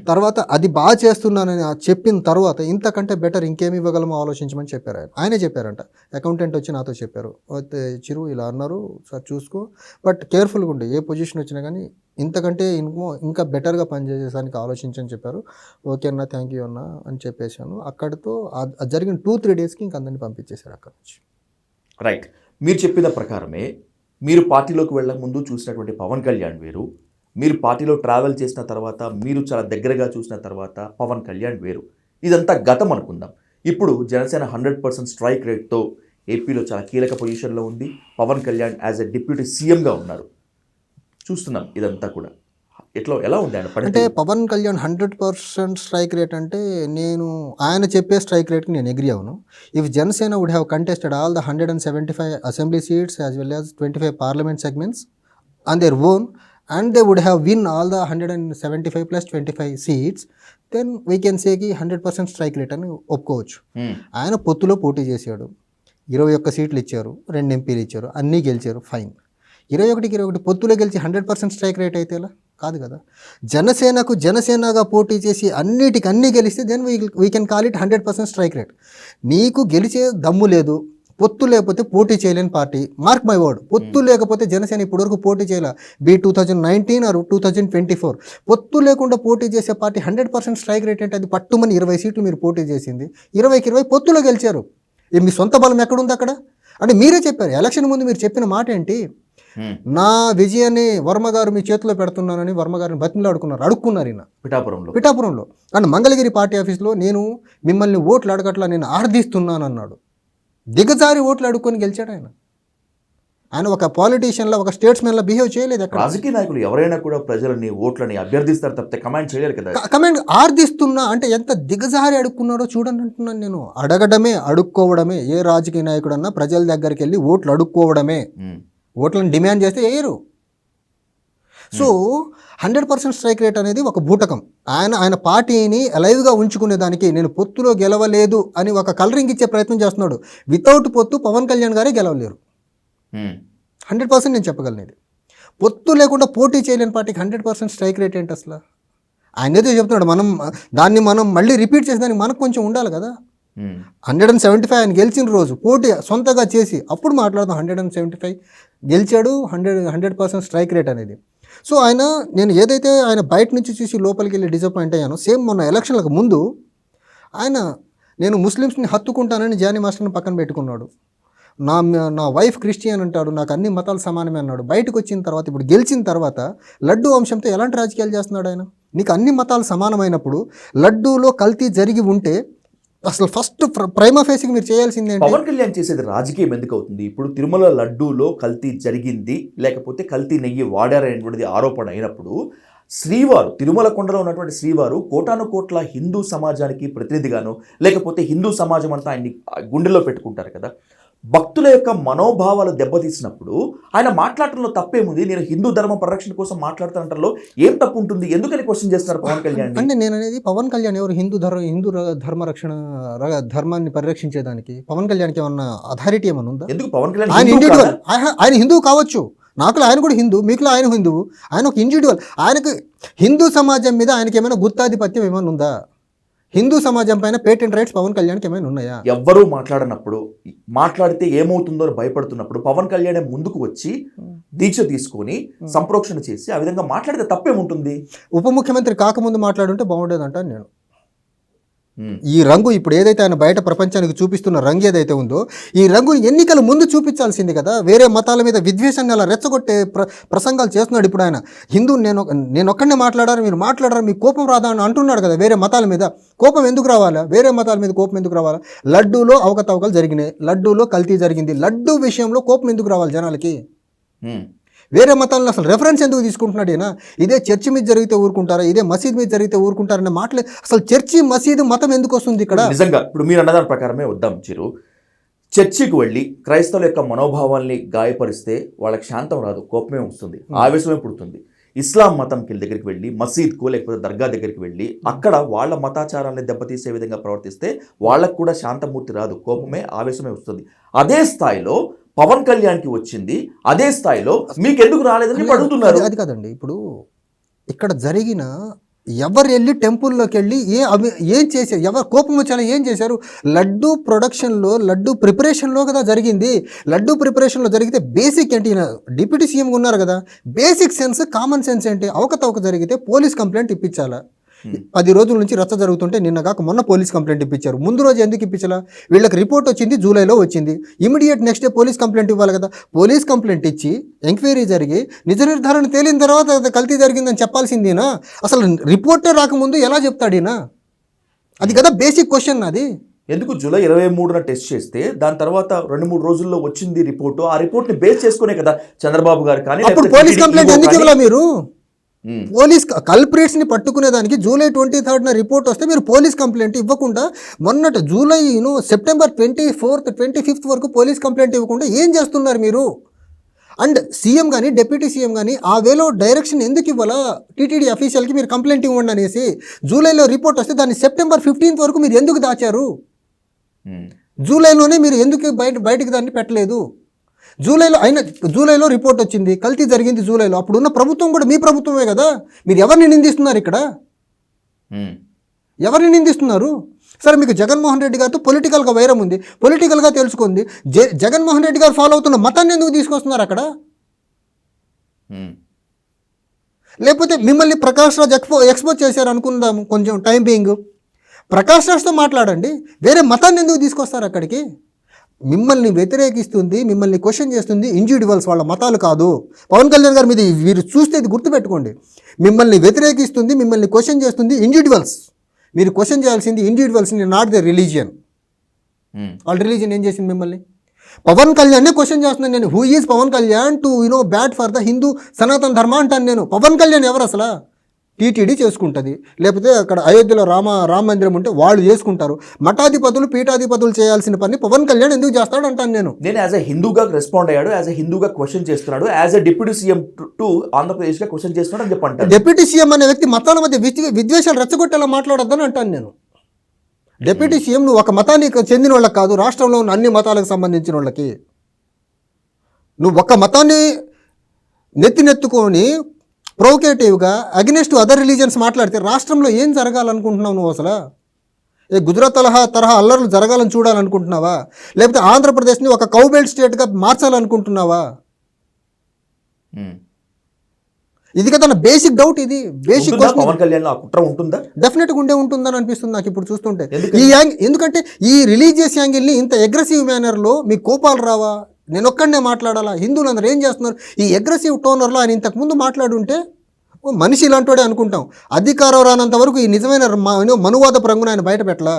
తర్వాత అది బాగా చేస్తున్నానని చెప్పిన తర్వాత ఇంతకంటే బెటర్ ఇంకేమి ఇవ్వగలమో ఆలోచించమని చెప్పారు ఆయనే చెప్పారంట. అకౌంటెంట్ వచ్చి నాతో చెప్పారు, చిరు ఇలా అన్నారు సార్, చూసుకో, బట్ కేర్ఫుల్గా ఉండే, ఏ పొజిషన్ వచ్చినా కానీ ఇంతకంటే ఇంకా బెటర్గా పనిచేసేదానికి ఆలోచించని చెప్పారు. ఓకే అన్న, థ్యాంక్ యూ అన్న అని చెప్పేశాను. అక్కడితో జరిగిన 2-3 డేస్కి ఇంక అందరినీ పంపించేశారు అక్కడ నుంచి. రైట్, మీరు చెప్పిన ప్రకారమే మీరు పార్టీలోకి వెళ్ళక ముందు చూసినటువంటి పవన్ కళ్యాణ్ వేరు, మీరు పార్టీలో ట్రావెల్ చేసిన తర్వాత మీరు చాలా దగ్గరగా చూసిన తర్వాత పవన్ కళ్యాణ్ వేరు. ఇదంతా గతం అనుకుందాం. ఇప్పుడు జనసేన 100% స్ట్రైక్ రేట్తో ఏపీలో చాలా కీలక పొజిషన్లో ఉంది. Pawan Kalyan as a deputy సీఎంగా ఉన్నారు. చూస్తున్నాం ఇదంతా కూడా. ఎలా ఉంది ఆయన అంటే పవన్ కళ్యాణ్ 100% స్ట్రైక్ రేట్ అంటే ఆయన చెప్పే స్ట్రైక్ రేట్కి నేను అగ్రీ అవును. If Janasena would have contested all the 175 assembly seats as well as 25 parliament segments on their own, and they would have win all the 175 plus 25 seats, then we can say ki 100% strike rate అని ఒప్పుకోవచ్చు. ఆయన పొత్తులో పోటీ చేశాడు, 21 సీట్లు ఇచ్చారు, 2 ఎంపీలు ఇచ్చారు, అన్నీ గెలిచారు, ఫైన్. 21 పొత్తులో గెలిచి 100% స్ట్రైక్ రేట్ అయితే ఎలా? కాదు కదా. జనసేనగా పోటీ చేసి అన్నీ గెలిస్తే then we can call it 100% strike rate. నీకు గెలిచే దమ్ము లేదు, పొత్తు లేకపోతే పోటీ చేయలేని పార్టీ, మార్క్ మై వర్డ్. పొత్తు లేకపోతే జనసేన ఇప్పటివరకు పోటీ చేయలే, 2019 or 2024. పొత్తు లేకుండా పోటీ చేసే పార్టీ 100% స్ట్రైక్ రేట్ అంటే అది పట్టుమని 20 సీట్లు మీరు పోటీ చేసింది, 20కి 20 పొత్తులో గెలిచారు. మీ సొంత బలం ఎక్కడుంది అక్కడ? అంటే మీరే చెప్పారు ఎలక్షన్ ముందు, మీరు చెప్పిన మాట ఏంటి, నా విజయాన్ని వర్మ గారు మీ చేతిలో పెడుతున్నానని వర్మ గారిని అడుక్కున్నారు ఈయన పిఠాపురంలో. అండ్ మంగళగిరి పార్టీ ఆఫీస్లో నేను మిమ్మల్ని ఓట్లు అడగట్లా, నేను ఆర్దిస్తున్నాను అన్నాడు. దిగజారి ఓట్లు అడుక్కొని గెలిచాడు ఆయన. ఆయన ఒక పాలిటీషియన్లా, ఒక స్టేట్స్మెన్లా బిహేవ్ చేయలేదు. అక్కడ రాజకీయ నాయకులు ఎవరైనా కూడా ప్రజలని ఓట్లని అభ్యర్థిస్తారు తప్పితే కమాండ్ చేయలేరు కదా. కమాండ్ ఆర్దిస్తున్నా అంటే ఎంత దిగజారి అడుక్కున్నాడో చూడండి అంటున్నాను నేను. అడగడమే, అడుక్కోవడమే. ఏ రాజకీయ నాయకుడన్నా ప్రజల దగ్గరికి వెళ్ళి ఓట్లు అడుక్కోవడమే. ఓట్లను డిమాండ్ చేస్తే వేయరు. సో 100% స్ట్రైక్ రేట్ అనేది ఒక బూటకం. ఆయన పార్టీని అలైవ్గా ఉంచుకునే దానికి నేను పొత్తులో గెలవలేదు అని ఒక కలరింగ్ ఇచ్చే ప్రయత్నం చేస్తున్నాడు. వితౌట్ పొత్తు పవన్ కళ్యాణ్ గారే గెలవలేరు. 100% నేను చెప్పగలను. ఇది పొత్తు లేకుండా పోటీ చేయలేని పార్టీకి 100% స్ట్రైక్ రేట్ ఏంటి అసలు? ఆయన ఏదో చెప్తున్నాడు, దాన్ని మనం మళ్ళీ రిపీట్ చేసేదానికి మనకు కొంచెం ఉండాలి కదా. 175 ఆయన గెలిచిన రోజు పోటీ సొంతగా చేసి అప్పుడు మాట్లాడదాం. 175 గెలిచాడు. 100% స్ట్రైక్ రేట్ అనేది. సో నేను ఏదైతే ఆయన బయట నుంచి చూసి లోపలికి వెళ్ళి డిసప్పాయింట్ అయ్యానో, సేమ్ మొన్న ఎలక్షన్లకు ముందు నేను ముస్లిమ్స్ని హత్తుకుంటానని జానీ మాస్టర్ని పక్కన పెట్టుకున్నాడు. నా వైఫ్ క్రిస్టియన్ అంటాడు, నాకు అన్ని మతాలు సమానమే అన్నాడు. బయటకు వచ్చిన తర్వాత, ఇప్పుడు గెలిచిన తర్వాత లడ్డూ వంశంతో ఎలాంటి రాజకీయాలు చేస్తున్నాడు ఆయన? నీకు అన్ని మతాలు సమానమైనప్పుడు లడ్డూలో కల్తీ జరిగి ఉంటే అసలు ఫస్ట్ ప్రైమా ఫేస్కి మీరు చేయాల్సిందే. పవన్ కళ్యాణ్ చేసేది రాజకీయం ఎందుకు అవుతుంది? ఇప్పుడు తిరుమల లడ్డూలో కల్తీ జరిగింది, లేకపోతే కల్తీ నెయ్యి వాడారనేటువంటిది ఆరోపణ అయినప్పుడు శ్రీవారు, తిరుమల కొండలో ఉన్నటువంటి శ్రీవారు కోటాను కోట్ల హిందూ సమాజానికి ప్రతినిధిగాను, లేకపోతే హిందూ సమాజం అంతా ఆయన్ని గుండెల్లో పెట్టుకుంటారు కదా. భక్తుల యొక్క మనోభావాలు దెబ్బతీసినప్పుడు ఆయన మాట్లాడటంలో తప్పేముంది? నేను హిందూ ధర్మ పరిరక్షణ కోసం మాట్లాడుతానంటలో ఏం తప్పు ఉంటుంది? ఎందుకని క్వశ్చన్ చేస్తున్నారు పవన్ కళ్యాణ్? అంటే నేను అనేది పవన్ కళ్యాణ్ ఎవరు? హిందూ ధర్మాన్ని పరిరక్షించేదానికి పవన్ కళ్యాణ్కి ఏమన్నా అథారిటీ ఏమన్నా ఉందా? ఎందుకు పవన్ కళ్యాణ్ ఆయన హిందువు కావచ్చు, నాకులో ఆయన కూడా హిందూ, మీకులో ఆయన హిందువు. ఆయన ఒక ఇండివిజువల్. ఆయనకు హిందూ సమాజం మీద ఆయనకి ఏమైనా గుత్తాధిపత్యం ఏమైనా ఉందా? హిందూ సమాజం పైన పేటెంట్ రైట్స్ పవన్ కళ్యాణ్కి ఏమైనా ఉన్నాయా? ఎవ్వరూ మాట్లాడినప్పుడు, మాట్లాడితే ఏమవుతుందో భయపడుతున్నప్పుడు పవన్ కళ్యాణ్ ముందుకు వచ్చి దీక్ష తీసుకొని సంప్రోక్షణ చేసి ఆ విధంగా మాట్లాడితే తప్పేముంటుంది? ఉప ముఖ్యమంత్రి కాకముందు మాట్లాడుంటే బాగుండేది అంటాను నేను. ఈ రంగు ఇప్పుడు ఏదైతే ఆయన బయట ప్రపంచానికి చూపిస్తున్న రంగు ఏదైతే ఉందో, ఈ రంగుని ఎన్నికల ముందు చూపించాల్సింది కదా. వేరే మతాల మీద విద్వేషాన్ని అలా రెచ్చగొట్టే ప్రసంగాలు చేస్తున్నాడు ఇప్పుడు ఆయన. హిందూ నేను ఒక్కడనే మాట్లాడారు, మీరు మాట్లాడారు, మీకు కోపం రాదా అని అంటున్నాడు కదా. వేరే మతాల మీద కోపం ఎందుకు రావాలా? వేరే మతాల మీద కోపం ఎందుకు రావాలా? లడ్డూలో అవకతవకలు జరిగినాయి, లడ్డూలో కల్తీ జరిగింది, లడ్డూ విషయంలో కోపం ఎందుకు రావాలి జనాలకి? వేరే మతాలను అసలు రెఫరెన్స్ ఎందుకు తీసుకుంటున్నాడు ఈయన? ఇదే చర్చి మీద జరిగితే ఊరుకుంటారా, ఇదే మసీద్ మీద జరిగితే ఊరుకుంటారనే మాటలే. అసలు చర్చి మసీదు మతం ఎందుకు వస్తుంది ఇక్కడ? నిజంగా ఇప్పుడు మీరు అన్నదాని ప్రకారమే వద్దాం చిరు. చర్చికి వెళ్ళి క్రైస్తవుల యొక్క మనోభావాల్ని గాయపరిస్తే వాళ్ళకి శాంతం రాదు, కోపమే వస్తుంది, ఆవేశమే పుడుతుంది. ఇస్లాం మతంకి దగ్గరికి వెళ్ళి, మసీద్కు లేకపోతే దర్గా దగ్గరికి వెళ్ళి అక్కడ వాళ్ళ మతాచారాన్ని దెబ్బతీసే విధంగా ప్రవర్తిస్తే వాళ్ళకు కూడా శాంతమూర్తి రాదు, కోపమే ఆవేశమే వస్తుంది. అదే స్థాయిలో పవన్ కళ్యాణ్కి వచ్చింది, అదే స్థాయిలో మీకెందుకు రాలేదని అడుగుతున్నారు. అది కాదండి, ఇప్పుడు ఇక్కడ జరిగిన ఎవరు వెళ్ళి టెంపుల్లోకి వెళ్ళి ఏం చేశారు, ఎవరు కోపం వచ్చారో ఏం చేశారు? లడ్డూ ప్రొడక్షన్లో, లడ్డూ ప్రిపరేషన్లో కదా జరిగింది. లడ్డూ ప్రిపరేషన్లో జరిగితే బేసిక్ ఏంటి? డిప్యూటీ సీఎంగా ఉన్నారు కదా, బేసిక్ సెన్స్, కామన్ సెన్స్ ఏంటి? అవకతవక జరిగితే పోలీస్ కంప్లైంట్ ఇప్పించాలా? 10 రోజుల నుంచి రచ్చ జరుగుతుంటే నిన్న కాక మొన్న పోలీస్ కంప్లైంట్ ఇప్పించారు. ముందు రోజు ఎందుకు ఇప్పించాలా? వీళ్ళకి రిపోర్ట్ వచ్చింది జూలైలో వచ్చింది, immediate next day police complaint ఇవ్వాలి కదా. పోలీస్ కంప్లైంట్ ఇచ్చి ఎంక్వైరీ జరిగి నిజ నిర్ధారణ తేలిన తర్వాత కల్తీ జరిగిందని చెప్పాల్సిందేనా? అసలు రిపోర్టే రాకముందు ఎలా చెప్తాడేనా? అది కదా బేసిక్ క్వశ్చన్. అది ఎందుకు జూలై 23న టెస్ట్ చేస్తే దాని తర్వాత 2-3 రోజుల్లో వచ్చింది రిపోర్టు. ఆ రిపోర్ట్ని బేస్ చేసుకునే కదా చంద్రబాబు గారు కానీ అప్పుడు పోలీస్ కంప్లైంట్ ఎందుకు ఇవ్వాలా మీరు? పోలీస్ కల్ప్రిట్స్ని పట్టుకునేదానికి జూలై 23న రిపోర్ట్ వస్తే మీరు పోలీస్ కంప్లైంట్ ఇవ్వకుండా జూలై సెప్టెంబర్ 24th 25th వరకు పోలీస్ కంప్లైంట్ ఇవ్వకుండా ఏం చేస్తున్నారు మీరు? అండ్ సీఎం కానీ డిప్యూటీ సీఎం కానీ ఆ వేలో డైరెక్షన్ ఎందుకు ఇవ్వాలా టీటీడీ అఫీషియల్కి? మీరు కంప్లైంట్ ఇవ్వండి అనేసి జూలైలో రిపోర్ట్ వస్తే దాన్ని సెప్టెంబర్ 15th వరకు మీరు ఎందుకు దాచారు? జూలైలోనే మీరు ఎందుకు బయటికి దాన్ని పెట్టలేదు? జూలైలో రిపోర్ట్ వచ్చింది, కల్తీ జరిగింది జూలైలో. అప్పుడున్న ప్రభుత్వం కూడా మీ ప్రభుత్వమే కదా. మీరు ఎవరిని నిందిస్తున్నారు ఇక్కడ? ఎవరిని నిందిస్తున్నారు? సరే, మీకు జగన్మోహన్ రెడ్డి గారితో పొలిటికల్గా వైరం ఉంది, పొలిటికల్గా తెలుసుకుంది. జగన్మోహన్ రెడ్డి గారు ఫాలో అవుతున్న మతాన్ని ఎందుకు తీసుకొస్తున్నారు అక్కడ? లేకపోతే మిమ్మల్ని ప్రకాష్ రాజ్ ఎక్స్పోజ్ చేశారు అనుకుందాము, కొంచెం టైం బీయింగ్. ప్రకాష్ రాజ్తో మాట్లాడండి, వేరే మతాన్ని ఎందుకు తీసుకొస్తారు అక్కడికి? మిమ్మల్ని వ్యతిరేకిస్తుంది, మిమ్మల్ని క్వశ్చన్ చేస్తుంది ఇండివిజువల్స్, వాళ్ళ మతాలు కాదు. పవన్ కళ్యాణ్ గారు మీది మీరు చూస్తే ఇది గుర్తుపెట్టుకోండి. మిమ్మల్ని వ్యతిరేకిస్తుంది, మిమ్మల్ని క్వశ్చన్ చేస్తుంది ఇండివిజువల్స్. మీరు క్వశ్చన్ చేయాల్సింది ఇండివిజువల్స్ని, నాట్ ద రిలీజియన్. వాళ్ళ రిలీజియన్ ఏం చేసింది మిమ్మల్ని? పవన్ కళ్యాణ్నే క్వశ్చన్ చేస్తున్నాను నేను. Who is Pawan Kalyan too bad for the Hindu Sanatana Dharma అంటాను నేను. పవన్ కళ్యాణ్ ఎవరు అసలు? టీటీడీ చేసుకుంటుంది, లేకపోతే అక్కడ అయోధ్యలో రామ మందిరం ఉంటే వాళ్ళు చేసుకుంటారు. మఠాధిపతులు పీఠాధిపతులు చేయాల్సిన పని పవన్ కళ్యాణ్ ఎందుకు చేస్తాడు అంటాను నేను. యాజ్ ఎ హిందూగా రెస్పాండ్ అయ్యాడు, యాజ్ ఎ హిందూగా క్వశ్చన్ చేస్తున్నాడు, as a deputy CM to ఆంధ్రప్రదేశ్గా క్వశ్చన్ చేస్తున్నాడు అని చెప్పంటారు. డిప్యూటీ సీఎం అనే వ్యక్తి మతాల మధ్య విద్వేషాలు రెచ్చగొట్టేలా మాట్లాడొద్దని అంటాను నేను. డిప్యూటీ సీఎం నువ్వు ఒక మతానికి చెందిన వాళ్ళకి కాదు, రాష్ట్రంలో ఉన్న అన్ని మతాలకు సంబంధించిన వాళ్ళకి. నువ్వు ఒక మతాన్ని నెత్తినెత్తుకొని ప్రొవోకేటివ్గా అగెనిస్ట్ అదర్ రిలీజన్స్ మాట్లాడితే రాష్ట్రంలో ఏం జరగాలనుకుంటున్నావు నువ్వు అసలు? గుజరాత్ తరహా అల్లర్లు జరగాలని చూడాలనుకుంటున్నావా? లేకపోతే ఆంధ్రప్రదేశ్ని ఒక కౌబెల్ట్ స్టేట్గా మార్చాలనుకుంటున్నావా? ఇది కదా నా బేసిక్ డౌట్. ఇది బేసిక్ పవన్ కళ్యాణ్ కుట్ర ఉంటుందా? డెఫినెట్గా ఉంటుందని అనిపిస్తుంది నాకు ఇప్పుడు చూస్తుంటే. ఎందుకంటే ఈ రిలీజియస్ యాంగిల్ని ఇంత అగ్రెసివ్ మేనర్లో మీకు కోపాలు రావా? నేను ఒక్కడనే మాట్లాడాలా? హిందువులు అందరూ ఏం చేస్తున్నారు? ఈ అగ్రెసివ్ టోనర్లో ఆయన ఇంతకుముందు మాట్లాడుంటే మనిషి ఇలాంటివాడే అనుకుంటాం. అధికారం రానంత వరకు ఈ నిజమైన మనువాద ప్రంగును ఆయన బయట పెట్టలా.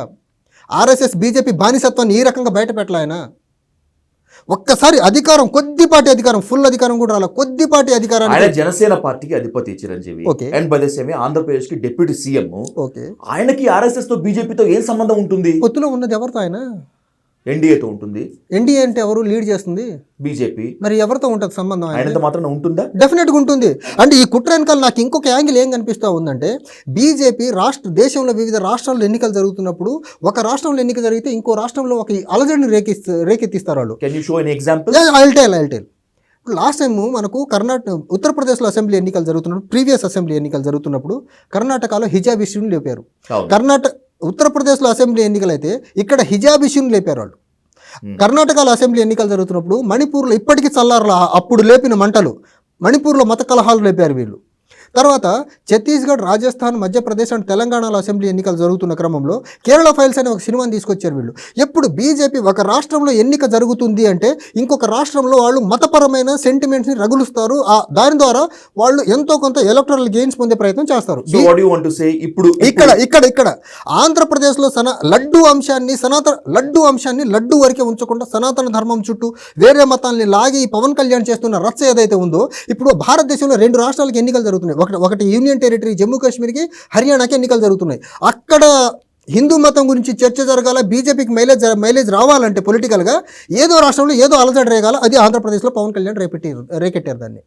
ఆర్ఎస్ఎస్ బీజేపీ బానిసత్వాన్ని ఈ రకంగా బయట పెట్టలా ఆయన. ఒక్కసారి అధికారం, కొద్దిపాటి అధికారం, ఫుల్ అధికారం కూడా రాలా, కొద్దిపాటి అధికారాన్ని జనసేన పార్టీకి అధిపతి Chiranjeevi and by the same Andhra Pradesh కి డిప్యూటీ సీఎం. ఆయనకి ఆర్ఎస్ఎస్ తో బీజేపీతో ఏం సంబంధం ఉంటుంది? పొత్తులో ఉన్నది ఎవరితో? ఆయన ఎన్డీఏతో ఉంటుంది. ఎన్డీఏ అంటే ఎవరు లీడ్ చేస్తుంది? బీజేపీ. మరి ఎవరితో ఉంటుంది సంబంధం? ఆయనతో మాత్రం ఉంటుందా? డెఫినెట్గా ఉంటుంది. అంటే ఈ కుట్ర వెనకాల నాకు ఇంకొక యాంగిల్ ఏం కనిపిస్తూ ఉందంటే, బీజేపీ దేశంలో వివిధ రాష్ట్రాల్లో ఎన్నికలు జరుగుతున్నప్పుడు ఒక రాష్ట్రంలో ఎన్నిక జరిగితే ఇంకో రాష్ట్రంలో ఒక అలజడిని రేకెత్తిస్తారు వాళ్ళు. Can you show any example? I'll tell. ఇప్పుడు లాస్ట్ టైం మనకు ఉత్తరప్రదేశ్లో అసెంబ్లీ ఎన్నికలు జరుగుతున్నప్పుడు, ప్రీవియస్ అసెంబ్లీ ఎన్నికలు జరుగుతున్నప్పుడు కర్ణాటకలో హిజాబ్ ఇష్యూని లేపారు. ఉత్తరప్రదేశ్లో అసెంబ్లీ ఎన్నికలు అయితే ఇక్కడ హిజాబ్ ఇష్యూని లేపారు వాళ్ళు. కర్ణాటకలో అసెంబ్లీ ఎన్నికలు జరుగుతున్నప్పుడు మణిపూర్లో ఇప్పటికీ చల్లారలా అప్పుడు లేపిన మంటలు. మణిపూర్లో మత కలహాలు లేపారు వీళ్ళు. తర్వాత ఛత్తీస్గఢ్, రాజస్థాన్, మధ్యప్రదేశ్ అండ్ తెలంగాణలో అసెంబ్లీ ఎన్నికలు జరుగుతున్న క్రమంలో కేరళ ఫైల్స్ అనే ఒక సినిమాని తీసుకొచ్చారు వీళ్ళు. ఎప్పుడు బీజేపీ ఒక రాష్ట్రంలో ఎన్నిక జరుగుతుంది అంటే ఇంకొక రాష్ట్రంలో వాళ్ళు మతపరమైన సెంటిమెంట్స్ని రగులుస్తారు. దాని ద్వారా వాళ్ళు ఎంతో కొంత ఎలక్టరల్ గెయిన్స్ పొందే ప్రయత్నం చేస్తారు. ఇప్పుడు ఇక్కడ ఆంధ్రప్రదేశ్లో లడ్డు అంశాన్ని లడ్డు వరకే ఉంచకుండా సనాతన ధర్మం చుట్టూ వేరే మతాల్ని లాగి పవన్ కళ్యాణ్ చేస్తున్న రచ్చ ఏదైతే ఉందో, ఇప్పుడు భారతదేశంలో 2 రాష్ట్రాలకు ఎన్నికలు జరుగుతున్నాయి. ఒకటి యూనియన్ టెరిటరీ జమ్మూ కాశ్మీర్కి, హర్యానాకి ఎన్నికలు జరుగుతున్నాయి. అక్కడ హిందూ మతం గురించి చర్చ జరగాల, బీజేపీకి మైలేజ్ రావాలంటే పొలిటికల్గా ఏదో రాష్ట్రంలో ఏదో అలజడి రేగాల. అది ఆంధ్రప్రదేశ్లో పవన్ కళ్యాణ్ రేకెట్టారు దాన్ని.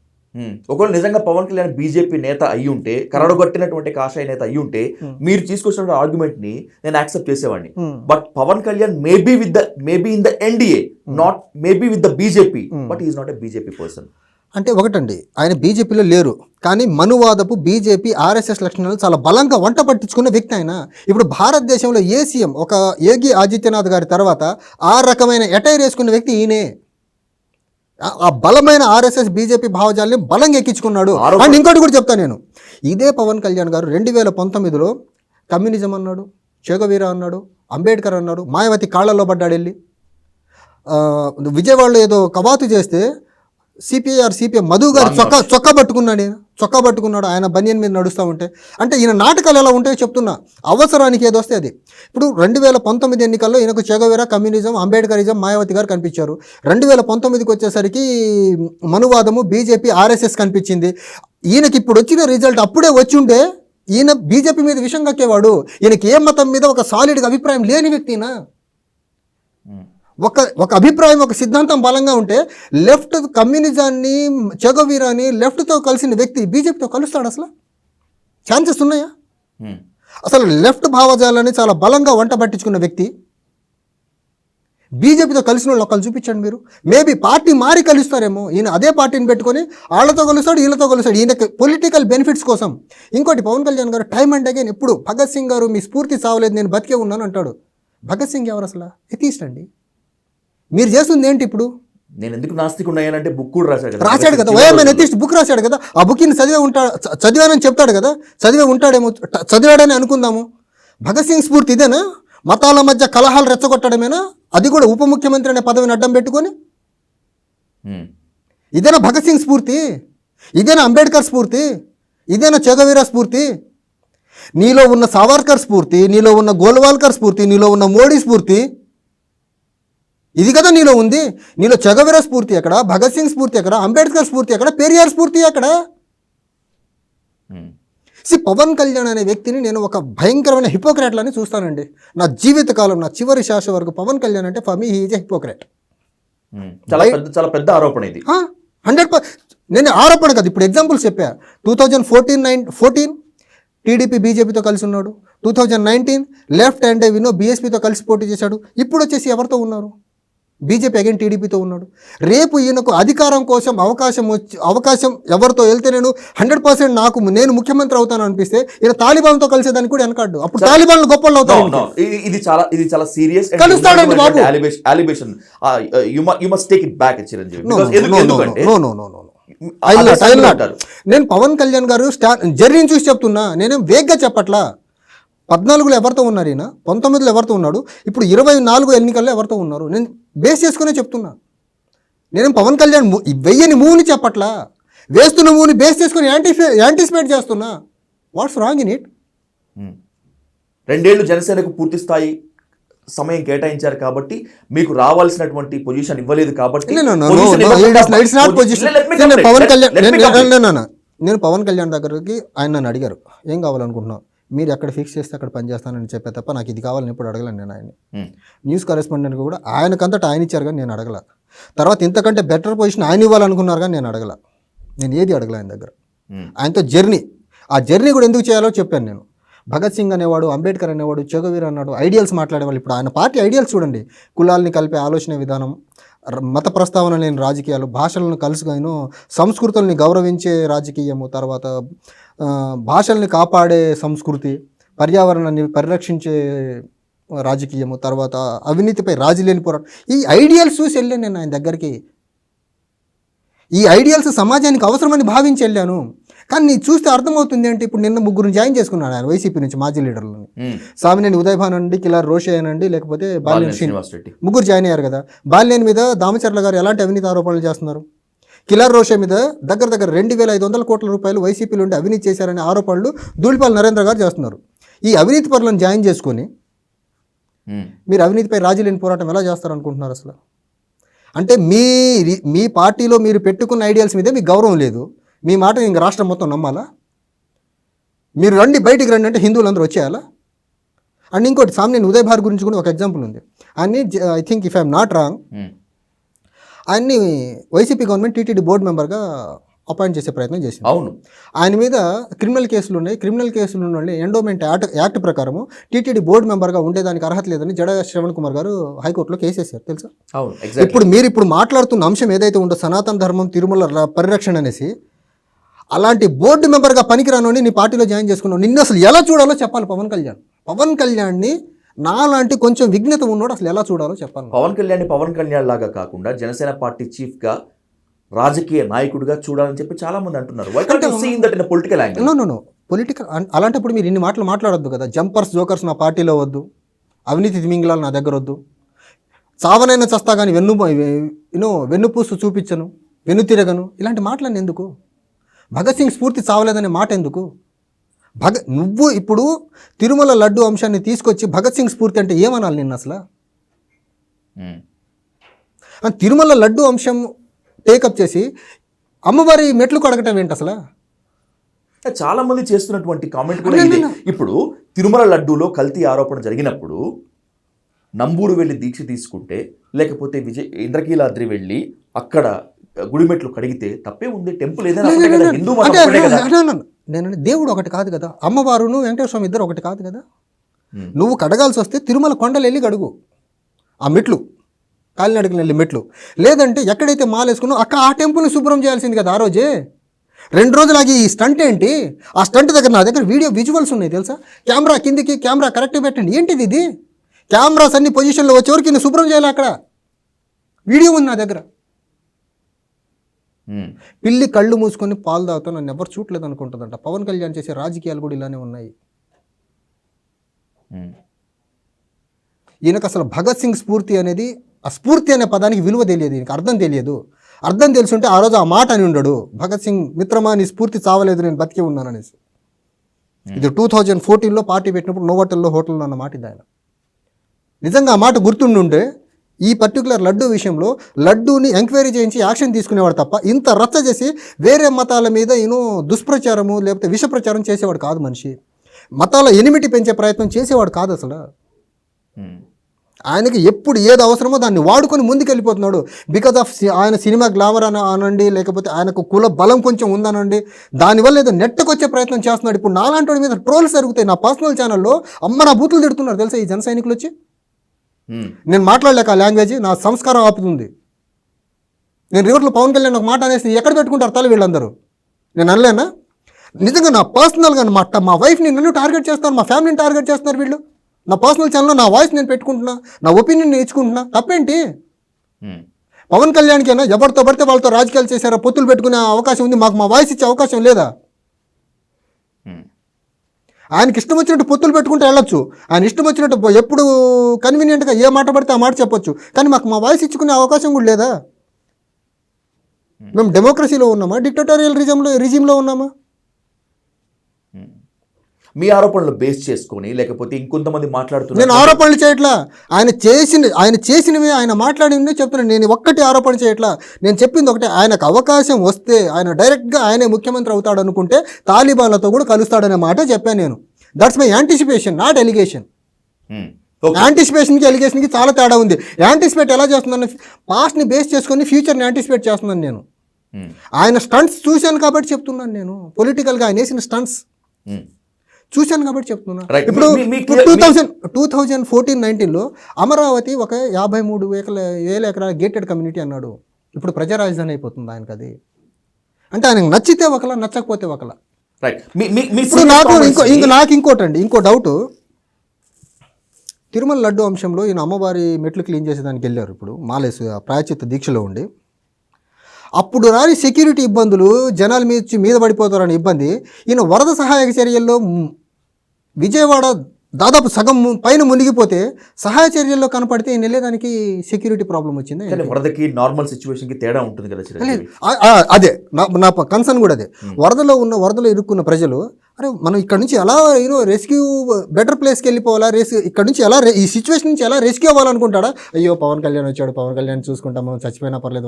ఒకవేళ నిజంగా పవన్ కళ్యాణ్ బీజేపీ నేత అయ్యి ఉంటే, కరడుగట్టినటువంటి కాషాయ నేత అయ్యి ఉంటే, మీరు తీసుకొచ్చిన ఆర్గ్యుమెంట్ ని నేను యాక్సెప్ట్ చేసేవాడిని. But Pawan Kalyan maybe in the NDA, not maybe with the BJP, but is not a BJP person. అంటే ఒకటండి, ఆయన బీజేపీలో లేరు, కానీ మనువాదపు బీజేపీ ఆర్ఎస్ఎస్ లక్షణాలు చాలా బలంగా వంట పట్టించుకున్న వ్యక్తి ఆయన. ఇప్పుడు భారతదేశంలో ఏ సీఎం, ఒక యోగి ఆదిత్యనాథ్ గారి తర్వాత ఆ రకమైన ఎటైర్ వేసుకున్న వ్యక్తి ఈయనే. ఆ బలమైన ఆర్ఎస్ఎస్ బీజేపీ భావజాలని బలంగా ఎక్కించుకున్నాడు. అండ్ ఇంకోటి కూడా చెప్తాను నేను, ఇదే పవన్ కళ్యాణ్ గారు 2019లో కమ్యూనిజం అన్నాడు, చెగవీరా అన్నాడు, అంబేద్కర్ అన్నాడు, మాయావతి కాళ్లలో పడ్డాడు వెళ్ళి. విజయవాడలో ఏదో కవాతు చేస్తే సిపిఎం మధు గారు చొక్కా పట్టుకున్నాడు ఆయన బనియన్ మీద నడుస్తూ ఉంటే. అంటే ఈయన నాటకాలు ఎలా ఉంటాయో చెప్తున్నా, అవసరానికి ఏదో వస్తే అది. ఇప్పుడు 2019 ఎన్నికల్లో ఈయనకు చెగవేరా, కమ్యూనిజం, అంబేద్కరిజం, మాయావతి గారు కనిపించారు. 2019కి వచ్చేసరికి మనువాదము, బీజేపీ, ఆర్ఎస్ఎస్ కనిపించింది. ఈయనకి ఇప్పుడు వచ్చిన రిజల్ట్ అప్పుడే వచ్చి ఉంటే ఈయన బీజేపీ మీద విషం కక్కేవాడు. ఈయనకి ఏ మతం మీద ఒక సాలిడ్గా అభిప్రాయం లేని వ్యక్తినా. ఒక అభిప్రాయం, ఒక సిద్ధాంతం బలంగా ఉంటే లెఫ్ట్ కమ్యూనిజాన్ని, చెగవీరాని లెఫ్ట్తో కలిసిన వ్యక్తి బీజేపీతో కలుస్తాడు? అసలు ఛాన్సెస్ ఉన్నాయా? అసలు లెఫ్ట్ భావజాలాన్ని చాలా బలంగా వంట పట్టించుకున్న వ్యక్తి బీజేపీతో కలిసిన వాళ్ళు ఒకళ్ళు చూపించండి మీరు. మేబీ పార్టీ మారి కలుస్తారేమో, ఈయన అదే పార్టీని పెట్టుకొని వాళ్ళతో కలుస్తాడు, వీళ్ళతో కలుస్తాడు, ఈయనకి పొలిటికల్ బెనిఫిట్స్ కోసం. ఇంకోటి, పవన్ కళ్యాణ్ గారు టైం అండ్ అగైన్ ఎప్పుడు భగత్ సింగ్ గారు మీ స్ఫూర్తి సావలేదు, నేను బతికే ఉన్నాను అంటాడు. భగత్ సింగ్ ఎవరు అసలు? ఎథీస్ట్ అండి. మీరు చేస్తుంది ఏంటి ఇప్పుడు? నేను ఎందుకు నాస్తికున్నాయనంటే బుక్ కూడా రాశాడు కదా, వైఎంఎన్ ఎథిస్ట్ బుక్ రాశాడు కదా. ఆ బుక్ని చదివానని చెప్తాడు కదా, చదివే ఉంటాడేమో, చదివాడని అనుకుందాము. భగత్ సింగ్ స్ఫూర్తి ఇదేనా? మతాల మధ్య కలహాలు రెచ్చగొట్టడమేనా? అది కూడా ఉప ముఖ్యమంత్రి అనే పదవిని అడ్డం పెట్టుకొని? ఇదేనా భగత్ సింగ్ స్ఫూర్తి? ఇదేనా అంబేద్కర్ స్ఫూర్తి? ఇదేనా చెగవీరా స్ఫూర్తి? నీలో ఉన్న సావర్కర్ స్ఫూర్తి, నీలో ఉన్న గోల్వాల్కర్ స్ఫూర్తి, నీలో ఉన్న మోడీ స్ఫూర్తి ఇది కదా నీలో ఉంది. నీలో చెగవీరా స్ఫూర్తి ఎక్కడ? భగత్ సింగ్ స్ఫూర్తి ఎక్కడ? అంబేద్కర్ స్ఫూర్తి ఎక్కడ? పెరియార్ స్ఫూర్తి ఎక్కడ? పవన్ కళ్యాణ్ అనే వ్యక్తిని నేను ఒక భయంకరమైన హిపోక్రాట్లని చూస్తానండి. నా జీవితకాలం, నా చివరి శ్వాస వరకు పవన్ కళ్యాణ్ అంటే for me he is a hypocrite. చాలా పెద్ద ఆరోపణ ఇది. 100%. నేను ఆరోపణ కాదు, ఇప్పుడు ఎగ్జాంపుల్స్ చెప్పా. 2014 టీడీపీ బీజేపీతో కలిసి ఉన్నాడు. 2019 లెఫ్ట్ అండ్ బీఎస్పీతో కలిసి పోటీ చేశాడు. ఇప్పుడు వచ్చేసి ఎవరితో ఉన్నారు? బీజేపీ అగైన్ టీడీపీతో ఉన్నాడు. రేపు ఈయనకు అధికారం కోసం అవకాశం ఎవరితో వెళ్తే నేను 100% నేను ముఖ్యమంత్రి అవుతాను అనిపిస్తే ఈయన తాలిబాన్తో కలిసేదానికి కూడా వెనకాడు. అప్పుడు తాలిబాన్లు గొప్పలు అవుతారు. ఇది చాలా సీరియస్ కలుస్తాడండి బాబు. Allegation. You must take it back Chiranjeevi. నేను పవన్ కళ్యాణ్ గారు జర్నీని చూసి చెప్తున్నా, నేనేం వేగ్గా చెప్పట్లా. 14లో ఎవరితో ఉన్నారు ఈయన, 19లో ఎవరితో ఉన్నాడు, ఇప్పుడు 24 ఎన్నికల్లో ఎవరితో ఉన్నారు, నేను బేస్ చేసుకునే చెప్తున్నా. నేనేం పవన్ కళ్యాణ్ వెయ్యని మూవ్ని చెప్పట్లా, వేస్తున్న మూవ్ని బేస్ చేసుకుని యాంటిసిపేట్ చేస్తున్నా. What's wrong in it? 2 ఏళ్ళు జనసేనకు పూర్తి స్థాయి సమయం కేటాయించారు కాబట్టి మీకు రావాల్సినటువంటి పొజిషన్ ఇవ్వలేదు కాబట్టి నేను పవన్ కళ్యాణ్ దగ్గరికి ఆయన నన్ను అడిగారు, ఏం కావాలనుకుంటున్నావు? మీరు ఎక్కడ ఫిక్స్ చేస్తే అక్కడ పనిచేస్తానని చెప్పే తప్ప నాకు ఇది కావాలని ఎప్పుడు అడగలేను నేను ఆయన్ని. న్యూస్ కరెస్పాండెంట్కి కూడా ఆయనకంతటా ఆయన ఇచ్చారు కానీ నేను అడగల. తర్వాత ఇంతకంటే బెటర్ పొజిషన్ ఆయన ఇవ్వాలనుకున్నారు కానీ నేను అడగల. నేను ఏది అడగల ఆయన దగ్గర. ఆయనతో ఆ జర్నీ కూడా ఎందుకు చేయాలో చెప్పాను నేను. భగత్ సింగ్ అనేవాడు, అంబేద్కర్ అనేవాడు, చెగవీర్ అన్నాడు, ఐడియల్స్ మాట్లాడేవాళ్ళు. ఇప్పుడు ఆయన పార్టీ ఐడియల్స్ చూడండి, కులాల్ని కలిపే ఆలోచన విధానం, మత ప్రస్తావన లేని రాజకీయాలు, భాషలను కలుసుగాను, సంస్కృతుల్ని గౌరవించే రాజకీయము, తర్వాత భాషల్ని కాపాడే సంస్కృతి, పర్యావరణాన్ని పరిరక్షించే రాజకీయము, తర్వాత అవినీతిపై రాజీ లేని పోరాటం. ఈ ఐడియల్స్ చూసి వెళ్ళాను నేను ఆయన దగ్గరికి. ఈ ఐడియల్స్ సమాజానికి అవసరమని భావించి వెళ్ళాను. కానీ నీకు చూస్తే అర్థమవుతుంది అంటే, ఇప్పుడు నిన్న 3 జాయిన్ చేసుకున్నాడు ఆయన వైసీపీ నుంచి, మాజీ లీడర్లని. సామినేని ఉదయభాన్ అండి, కిలార్ రోషే అనండి, లేకపోతే బాలినేని శ్రీనివాస్ రెడ్డి, 3 జాయిన్ అయ్యారు కదా. బాలినేని మీద దామచర్ల గారు ఎలాంటి అవినీతి ఆరోపణలు చేస్తున్నారు? కిలార్ రోషే మీద దగ్గర 2,500 కోట్ల రూపాయలు వైసీపీలో ఉండి అవినీతి చేశారనే ఆరోపణలు ధూళిపాల్ నరేంద్ర గారు చేస్తున్నారు. ఈ అవినీతి పరులను జాయిన్ చేసుకొని మీరు అవినీతిపై రాజీ లేని పోరాటం ఎలా చేస్తారనుకుంటున్నారు అసలు? అంటే మీ పార్టీలో మీరు పెట్టుకున్న ఐడియల్స్ మీదే మీకు గౌరవం లేదు. మీ మాట ఇంక రాష్ట్రం మొత్తం నమ్మాలా? మీరు రండి, బయటికి రండి అంటే హిందువులందరూ వచ్చేయాలా? అండ్ ఇంకోటి, సామినేని ఉదయభార్ గురించి కూడా ఒక ఎగ్జాంపుల్ ఉంది. ఆయన్ని I think if I'm not wrong, ఆయన్ని వైసీపీ గవర్నమెంట్ టీటీడీ బోర్డు మెంబర్గా అపాయింట్ చేసే ప్రయత్నం చేసింది. అవును. ఆయన మీద క్రిమినల్ కేసులు ఉన్నాయి. క్రిమినల్ కేసులు ఉన్న వాళ్ళు ఎండోమెంట్ యాక్ట్ ప్రకారము టీటీడీ బోర్డు మెంబర్గా ఉండేదానికి అర్హత లేదని జడ శ్రవణ్ కుమార్ గారు హైకోర్టులో కేసు వేశారు, తెలుసా? ఇప్పుడు మాట్లాడుతున్న అంశం ఏదైతే ఉందో, సనాతన ధర్మం, తిరుమల పరిరక్షణ అనేసి, అలాంటి బోర్డు మెంబర్గా పనికిరానోని నీ పార్టీలో జాయిన్ చేసుకున్నావు. నిన్ను అసలు ఎలా చూడాలో చెప్పాలి పవన్ కళ్యాణ్. పవన్ కళ్యాణ్ని నాలాంటి కొంచెం విఘ్నత ఉన్నోడు అసలు ఎలా చూడాలో చెప్పాలి. పవన్ కళ్యాణ్ లాగా కాకుండా జనసేన పార్టీ చీఫ్గా, రాజకీయ నాయకుడిగా చూడాలని చెప్పి చాలా మంది అంటున్నారు. పొలిటికల్ అలాంటప్పుడు మీరు ఇన్ని మాటలు మాట్లాడొద్దు కదా. జంపర్స్, జోకర్స్ నా పార్టీలో వద్దు, అవినీతి తిమింగళాలు నా దగ్గర వద్దు, చావనైనా చస్తా కానీ వెన్నుపూసు చూపించను, వెన్నుతిరగను, ఇలాంటి మాటలన్నీ ఎందుకు? భగత్ సింగ్ స్ఫూర్తి చావలేదనే మాట ఎందుకు? నువ్వు ఇప్పుడు తిరుమల లడ్డు అంశాన్ని తీసుకొచ్చి భగత్ సింగ్ స్ఫూర్తి అంటే ఏమనాలి నిన్ను అసలు? తిరుమల లడ్డు అంశం టేకప్ చేసి అమ్మవారి మెట్లు కడగటం ఏంటి అసలు? చాలా మంది చేస్తున్నటువంటి కామెంట్ కూడా ఇదే. ఇప్పుడు తిరుమల లడ్డూలో కల్తీ ఆరోపణ జరిగినప్పుడు నంబూరు వెళ్ళి దీక్ష తీసుకుంటే, లేకపోతే ఇంద్రకీలాద్రి వెళ్ళి అక్కడ గుడిమెట్లు కడిగితే తప్పే ఉంది? టెంపుల్ ఏదైనా నేను దేవుడు ఒకటి కాదు కదా, అమ్మవారును వెంకటేశ్వర స్వామి ఇద్దరు ఒకటి కాదు కదా. నువ్వు కడగాల్సి వస్తే తిరుమల కొండలు వెళ్ళి కడుగు, ఆ మెట్లు కాలినడకలు వెళ్ళి మెట్లు. లేదంటే ఎక్కడైతే మాల వేసుకున్నావు అక్కడ ఆ టెంపుల్ని శుభ్రం చేయాల్సింది కదా ఆ రోజే. 2 రోజులాగి ఈ స్టంట్ ఏంటి? ఆ స్టంట్ దగ్గర నా దగ్గర విజువల్స్ ఉన్నాయి తెలుసా. కెమెరా కిందికి, కెమెరా కరెక్ట్గా పెట్టండి. ఏంటిది ఇది? కెమెరాస్ అన్ని పొజిషన్లో వచ్చేవరకు కింద శుభ్రం చేయాలి. అక్కడ వీడియో ఉంది నా దగ్గర. పిల్లి కళ్ళు మూసుకొని పాలు తాగుతా నన్ను ఎవరు చూడలేదు అనుకుంటుందంట. పవన్ కళ్యాణ్ చేసే రాజకీయాలు కూడా ఇలానే ఉన్నాయి. ఈయనకు అసలు భగత్ సింగ్ స్ఫూర్తి అనేది, ఆ స్ఫూర్తి అనే పదానికి విలువ తెలియదు, ఈయనకి అర్థం తెలియదు. అర్థం తెలుసుంటే ఆ రోజు ఆ మాట అని ఉండడు, భగత్ సింగ్ మిత్రమా నీ స్ఫూర్తి చావలేదు, నేను బతికే ఉన్నాను అనేసి. ఇది 2014లో పార్టీ పెట్టినప్పుడు నోవోటల్లో హోటల్లో అన్న మాట ఇది ఆయన. నిజంగా ఆ మాట గుర్తుండుంటే ఈ పర్టికులర్ లడ్డూ విషయంలో లడ్డూని ఎంక్వైరీ చేయించి యాక్షన్ తీసుకునేవాడు తప్ప ఇంత రచ్చ చేసి వేరే మతాల మీద దుష్ప్రచారము లేకపోతే విష ప్రచారం చేసేవాడు కాదు మనిషి. మతాల ఎనిమిటి పెంచే ప్రయత్నం చేసేవాడు కాదు అసలు. ఆయనకి ఎప్పుడు ఏది అవసరమో దాన్ని వాడుకొని ముందుకెళ్ళిపోతున్నాడు. బికాజ్ ఆఫ్ ఆయన సినిమా గ్లామర్ అనండి, లేకపోతే ఆయనకు కుల బలం కొంచెం ఉందనండి, దానివల్ల ఏదో నెట్టకొచ్చే ప్రయత్నం చేస్తున్నాడు. ఇప్పుడు నాలాంటి వాడి మీద ట్రోల్స్ జరుగుతాయి. నా పర్సనల్ ఛానల్లో అమ్మ నా బూతులు తిడుతున్నారు తెలుసా ఈ జన సైనికులు వచ్చి. నేను మాట్లాడలేక ఆ లాంగ్వేజ్ నా సంస్కారం ఆపుతుంది. నేను రివర్లో పవన్ కళ్యాణ్ ఒక మాట అనేసి ఎక్కడ పెట్టుకుంటారు తల వీళ్ళందరూ, నేను అనలేనా? నిజంగా నా పర్సనల్గా మా వైఫ్ని నన్ను టార్గెట్ చేస్తున్నారు, మా ఫ్యామిలీని టార్గెట్ చేస్తున్నారు వీళ్ళు. నా పర్సనల్ ఛానల్లో నా వాయిస్ నేను పెట్టుకుంటున్నా, నా ఒపీనియన్ నేను ఇచ్చుకుంటున్నా, తప్పేంటి? పవన్ కళ్యాణ్కైనా ఎవరితో పడితే వాళ్ళతో రాజకీయాలు చేశారా, పొత్తులు పెట్టుకునే అవకాశం ఉంది, మాకు మా వాయిస్ ఇచ్చే అవకాశం లేదా? ఆయనకి ఇష్టం వచ్చినట్టు పొత్తులు పెట్టుకుంటే వెళ్ళొచ్చు, ఆయన ఇష్టం వచ్చినట్టు ఎప్పుడు కన్వీనియంట్గా ఏ మాట పడితే ఆ మాట చెప్పొచ్చు, కానీ మాకు మా వాయిస్ ఇచ్చుకునే అవకాశం కూడా లేదా? మేము డెమోక్రసీలో ఉన్నామా, డిక్టటోరియల్ రిజిమ్లో ఉన్నామా? మీ ఆరోపణలు బేస్ చేసుకొని లేకపోతే ఇంకొంతమంది మాట్లాడుతున్నారు. నేను ఆరోపణలు చేయట్లా, ఆయన చేసినవి ఆయన మాట్లాడినవి చెప్తున్నాను. నేను ఒక్కటి ఆరోపణ చేయట్లా, నేను చెప్పింది ఒకటే, ఆయనకు అవకాశం వస్తే ఆయన డైరెక్ట్గా ఆయనే ముఖ్యమంత్రి అవుతాడు అనుకుంటే తాలిబాన్లతో కూడా కలుస్తాడనే మాట చెప్పాను నేను. That's my anticipation, not allegation. యాంటిసిపేషన్కి ఎలిగేషన్కి చాలా తేడా ఉంది. యాంటిసిపేట్ ఎలా చేస్తున్నాను, పాస్ట్ని బేస్ చేసుకొని ఫ్యూచర్ని యాంటిసిపేట్ చేస్తున్నాను నేను. ఆయన స్టంట్స్ చూశాను కాబట్టి చెప్తున్నాను నేను. పొలిటికల్గా ఆయన వేసిన స్టంట్స్ చూశాను కాబట్టి చెప్తున్నా. ఇప్పుడు 2014-19లో అమరావతి ఒక 53,000 ఎకరాల గేటెడ్ కమ్యూనిటీ అన్నాడు. ఇప్పుడు ప్రజా రాజధాని అయిపోతుంది ఆయనకు. అది అంటే ఆయనకు నచ్చితే ఒకలా, నచ్చకపోతే ఒకలా. ఇప్పుడు నాకు ఇంకో డౌట్, తిరుమల లడ్డు అంశంలో ఈయన అమ్మవారి మెట్లు క్లీన్ చేసేదానికి వెళ్ళారు. ఇప్పుడు మాలేసు ప్రాయచిత్త దీక్షలో ఉండి అప్పుడు రాని సెక్యూరిటీ ఇబ్బందులు, జనాల మీద పడిపోతారని ఇబ్బంది, ఈయన వరద సహాయక చర్యల్లో విజయవాడ దాదాపు సగం పైన మునిగిపోతే సహాయ చర్యల్లో కనపడితే ఈయన వెళ్ళేదానికి సెక్యూరిటీ ప్రాబ్లం వచ్చింది. వరదకి నార్మల్ సిచ్యువేషన్కి తేడా ఉంటుంది కదా. అదే నా కన్సర్న్ కూడా అదే. వరదలో ఇరుక్కున్న ప్రజలు, అరే మనం ఇక్కడ నుంచి ఎలా రెస్క్యూ బెటర్ ప్లేస్కి వెళ్ళిపోవాలా, ఇక్కడ నుంచి ఎలా ఈ సిచ్యువేషన్ నుంచి ఎలా రెస్క్యూ అవ్వాలనుకుంటాడా? అయ్యో పవన్ కళ్యాణ్ వచ్చాడు, పవన్ కళ్యాణ్ చూసుకుంటాం, మనం చచ్చిపోయినా పర్లేదు,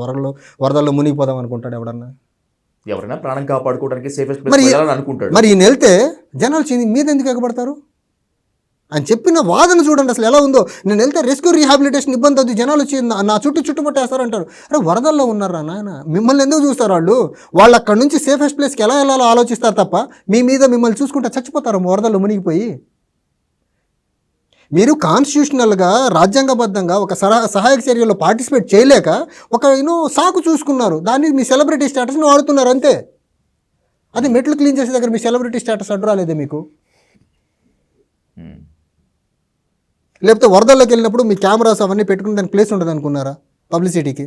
వరదల్లో మునిగిపోదాం అనుకుంటాడు ఎవరైనా ప్రాణం కాపాడుకోవడానికి సేఫెస్ట్ ప్లేస్ అనుకుంటాడు. మరి ఈయన వెళ్తే జనాలు మీద ఎందుకు ఎగబడతారు? ఆయన చెప్పిన వాదన చూడండి అసలు ఎలా ఉందో. నేను వెళ్తే రెస్క్యూ రీహాబిలిటేషన్ ఇబ్బంది అవుతుంది, జనాలు వచ్చి నా చుట్టుముట్టేస్తారంటారు. అరే వరదల్లో ఉన్నారా నాయన, మిమ్మల్ని ఎందుకు చూస్తారు వాళ్ళు అక్కడ నుంచి సేఫెస్ట్ ప్లేస్కి ఎలా వెళ్ళాలో ఆలోచిస్తారు తప్ప మీ మీద మిమ్మల్ని చూసుకుంటే చచ్చిపోతారు వరదల్లో మునిగిపోయి. మీరు కాన్స్టిట్యూషనల్గా రాజ్యాంగబద్ధంగా ఒక సహాయక చర్యలో పార్టిసిపేట్ చేయలేక ఒక సాకు చూసుకున్నారు, దాన్ని మీ సెలబ్రిటీ స్టేటస్ని వాడుతున్నారు అంతే. అది మెట్లు క్లీన్ చేసే దగ్గర మీ సెలబ్రిటీ స్టేటస్ అడ్డు రాలేదే మీకు? లేకపోతే వరదల్లోకి వెళ్ళినప్పుడు మీ కెమెరాస్ అవన్నీ పెట్టుకుని దానికి ప్లేస్ ఉండదు అనుకున్నారా పబ్లిసిటీకి?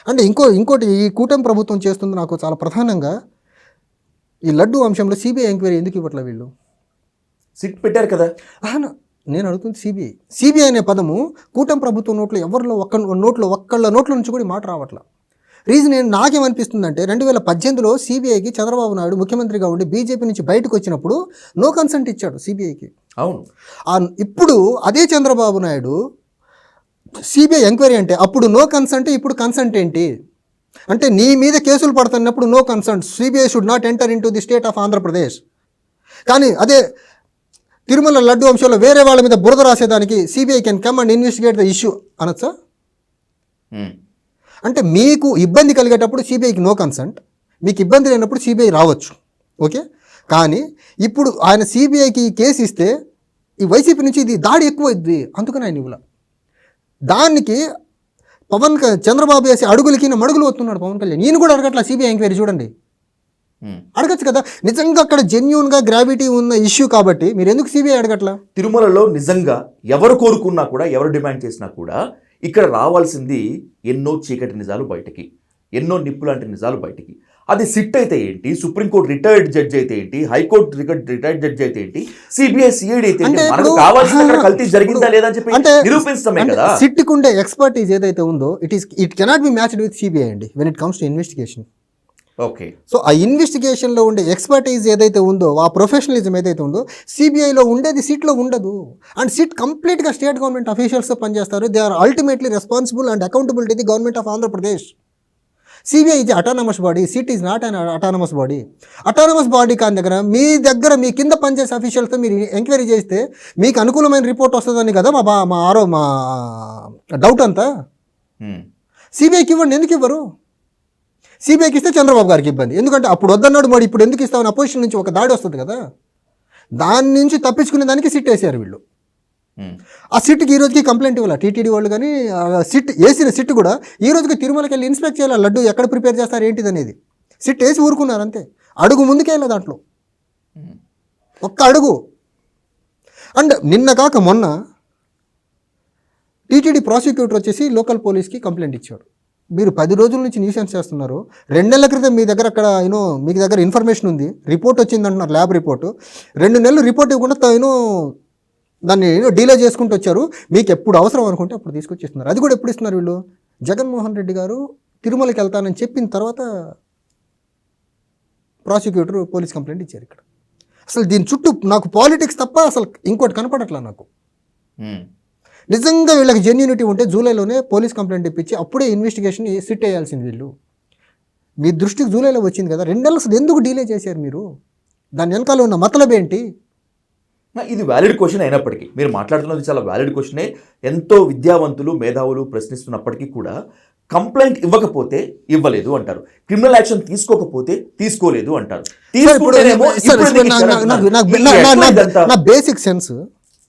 అంటే ఇంకోటి ఈ కూటమి ప్రభుత్వం చేస్తుంది నాకు చాలా ప్రధానంగా, ఈ లడ్డు అంశంలో సిబిఐ ఎంక్వైరీ ఎందుకు ఇవ్వట్లే వీళ్ళు? సిట్ పెట్టారు కదా. నేను అడుగుతుంది సిబిఐ అనే పదము కూటమి ప్రభుత్వం నోట్లో ఒక్కళ్ళ నోట్ల నుంచి కూడా మాట రావట్లా. రీజన్ నాకేమనిపిస్తుందంటే 2018లో సిబిఐకి చంద్రబాబు నాయుడు ముఖ్యమంత్రిగా ఉండి బీజేపీ నుంచి బయటకు వచ్చినప్పుడు నో కన్సెంట్ ఇచ్చాడు సిబిఐకి. అవును. ఇప్పుడు అదే చంద్రబాబు నాయుడు సిబిఐ ఎంక్వైరీ అంటే అప్పుడు నో కన్సెంట్, ఇప్పుడు కన్సెంట్ ఏంటి? అంటే నీ మీద కేసులు పడుతున్నప్పుడు no consent, CBI should not enter into the state of Andhra Pradesh. కానీ అదే తిరుమల లడ్డు అంశంలో వేరే వాళ్ళ మీద బురద రాసేదానికి CBI can come and investigate the issue అనొచ్చా? అంటే మీకు ఇబ్బంది కలిగేటప్పుడు సిబిఐకి నో కన్సెంట్, మీకు ఇబ్బంది లేనప్పుడు సిబిఐ రావచ్చు, ఓకే. కానీ ఇప్పుడు ఆయన సిబిఐకి కేసు ఇస్తే ఈ వైసీపీ నుంచి ఇది దాడి ఎక్కువ అవుతుంది, అందుకని ఆయన ఇవ్వలే. దానికి చంద్రబాబు వేసి అడుగులకి మడుగులు వస్తున్నాడు పవన్ కళ్యాణ్. నేను కూడా అడగట్లా సిబిఐ ఎంక్వైరీ చూడండి, అడగచ్చు కదా. నిజంగా అక్కడ జెన్యూన్గా గ్రావిటీ ఉన్న ఇష్యూ కాబట్టి మీరు ఎందుకు సిబిఐ అడగట్లా? తిరుమలలో నిజంగా ఎవరు కోరుకున్నా కూడా, ఎవరు డిమాండ్ చేసినా కూడా ఇక్కడ రావాల్సింది ఎన్నో చీకటి నిజాలు బయటికి, ఎన్నో నిప్పు లాంటి నిజాలు బయటికి. అది సిట్ అయితే ఏంటి, సుప్రీంకోర్టు రిటైర్డ్ జడ్జి అయితే ఏంటి, హైకోర్టు రిటైర్డ్ జడ్జి అయితే ఏంటి, సిబిఐ సిఐడి అయితే ఏంటి, మనకు కావాల్సిన అక్కడ కల్తీ జరిగిందా లేదా అని చెప్పి నిరూపించడమే కదా. సిట్ కుండే ఎక్స్పర్టీస్ ఏదైతే ఉందో it cannot be matched with CBI అండి when it comes to investigation. Okay, so ఆ ఇన్వెస్టిగేషన్లో ఉండే ఎక్స్పర్టీస్ ఏదైతే ఉందో, ఆ ప్రొఫెషనలిజం ఏదైతే ఉందో సిబిఐలో ఉండేది సిట్లో ఉండదు. అండ్ సిట్ కంప్లీట్గా స్టేట్ గవర్నమెంట్ అఫీషియల్స్తో పనిచేస్తారు. They are ultimately responsible and accountable to the government of Andhra Pradesh. CBI is autonomous body, SIT is not an autonomous body. Autonomous body కాని దగ్గర మీ కింద పనిచేసే అఫీషియల్స్తో మీరు ఎంక్వైరీ చేస్తే మీకు అనుకూలమైన రిపోర్ట్ వస్తుందని కదా మా డౌట్ అంతా. సిబిఐకి ఇవ్వండి, ఎందుకు ఇవ్వరు? సిబిఐకి ఇస్తే చంద్రబాబు గారికి ఇబ్బంది, ఎందుకంటే అప్పుడు వద్దన్నాడు, మరి ఇప్పుడు ఎందుకు ఇస్తామని అపోజిషన్ నుంచి ఒక దాడి వస్తుంది కదా. దాని నుంచి తప్పించుకునే దానికి సిట్ వేసారు వీళ్ళు. ఆ సిట్కి ఈ రోజుకి కంప్లైంట్ ఇవ్వాలి టీటీడీ వాళ్ళు, కానీ సిట్ వేసిన సిట్ కూడా ఈ రోజుకి తిరుమలకి వెళ్ళి ఇన్స్పెక్ట్ చేయాలి లడ్డు ఎక్కడ ప్రిపేర్ చేస్తారు ఏంటిది అనేది. సిట్ వేసి ఊరుకున్నారు అంతే, అడుగు ముందుకే వెళ్ళదు దాంట్లో, ఒక్క అడుగు. అండ్ నిన్న కాక మొన్న టీటీడీ ప్రాసిక్యూటర్ వచ్చేసి లోకల్ పోలీస్కి కంప్లైంట్ ఇచ్చాడు. మీరు 10 రోజుల నుంచి న్యూసెన్స్ చేస్తున్నారు, 2 నెలల క్రితం మీ దగ్గర అక్కడ మీ దగ్గర ఇన్ఫర్మేషన్ ఉంది, రిపోర్ట్ వచ్చింది అంటున్నారు, ల్యాబ్ రిపోర్టు. 2 నెలలు రిపోర్ట్ ఇవ్వకుండా దాన్ని డీలే చేసుకుంటూ వచ్చారు. మీకు ఎప్పుడు అవసరం అనుకుంటే అప్పుడు తీసుకొచ్చేస్తున్నారు. అది కూడా ఎప్పుడు ఇస్తున్నారు వీళ్ళు? జగన్మోహన్ రెడ్డి గారు తిరుమలకి వెళ్తానని చెప్పిన తర్వాత ప్రాసిక్యూటర్ పోలీస్ కంప్లైంట్ ఇచ్చారు. ఇక్కడ అసలు దీని చుట్టూ నాకు పాలిటిక్స్ తప్ప అసలు ఇంకోటి కనపడట్లా నాకు. నిజంగా వీళ్ళకి జెన్యూనిటీ ఉంటే జూలైలోనే పోలీస్ కంప్లైంట్ ఇప్పించి అప్పుడే ఇన్వెస్టిగేషన్ సిట్ వేయాల్సింది వీళ్ళు. మీ దృష్టికి జూలైలో వచ్చింది కదా, 2 నెలలు అసలు ఎందుకు డీలే చేశారు మీరు? దాని వెనకాల ఉన్న మతలబ్ ఏంటి? ఇది వ్యాలిడ్ క్వశ్చన్ అయినప్పటికీ, మీరు మాట్లాడుతున్నది చాలా వ్యాలిడ్ క్వశ్చనే. ఎంతో విద్యావంతులు మేధావులు ప్రశ్నిస్తున్నప్పటికీ కూడా కంప్లైంట్ ఇవ్వకపోతే ఇవ్వలేదు అంటారు, క్రిమినల్ యాక్షన్ తీసుకోకపోతే తీసుకోలేదు అంటారు. నా బేసిక్ సెన్స్,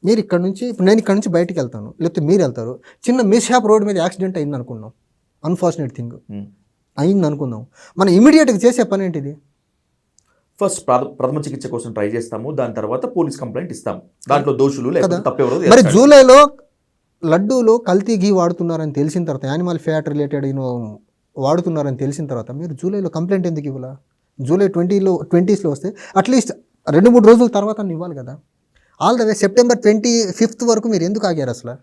మీరు ఇక్కడ నుంచి ఇప్పుడు నేను ఇక్కడ నుంచి బయటికి వెళ్తాను, లేకపోతే మీరు వెళ్తారు, చిన్న మిస్హ్యాప్ రోడ్ మీద యాక్సిడెంట్ అయింది అనుకున్నాం, అన్ఫార్చునేట్ థింగ్ అయింది అనుకుందాం, మనం ఇమీడియట్గా చేసే పని ఏంటిది? ఫస్ట్ ప్రథమ చికిత్స కోసం ట్రై చేస్తాము, దాని తర్వాత పోలీస్ కంప్లైంట్ ఇస్తాము, దాంట్లో దోషులు లేకపోతే తప్పెవరో. మరి జూలైలో లడ్డూలో కల్తీ ఘీ వాడుతున్నారని తెలిసిన తర్వాత, యానిమల్ ఫ్యాట్ రిలేటెడ్ వాడుతున్నారని తెలిసిన తర్వాత మీరు జూలైలో కంప్లైంట్ ఎందుకు ఇవ్వాలా? జూలై 20లో వస్తే అట్లీస్ట్ 2-3 రోజుల తర్వాత ఇవ్వాలి కదా. All the way September 25th వరకు మీరు ఎందుకు ఆగారు అసలు?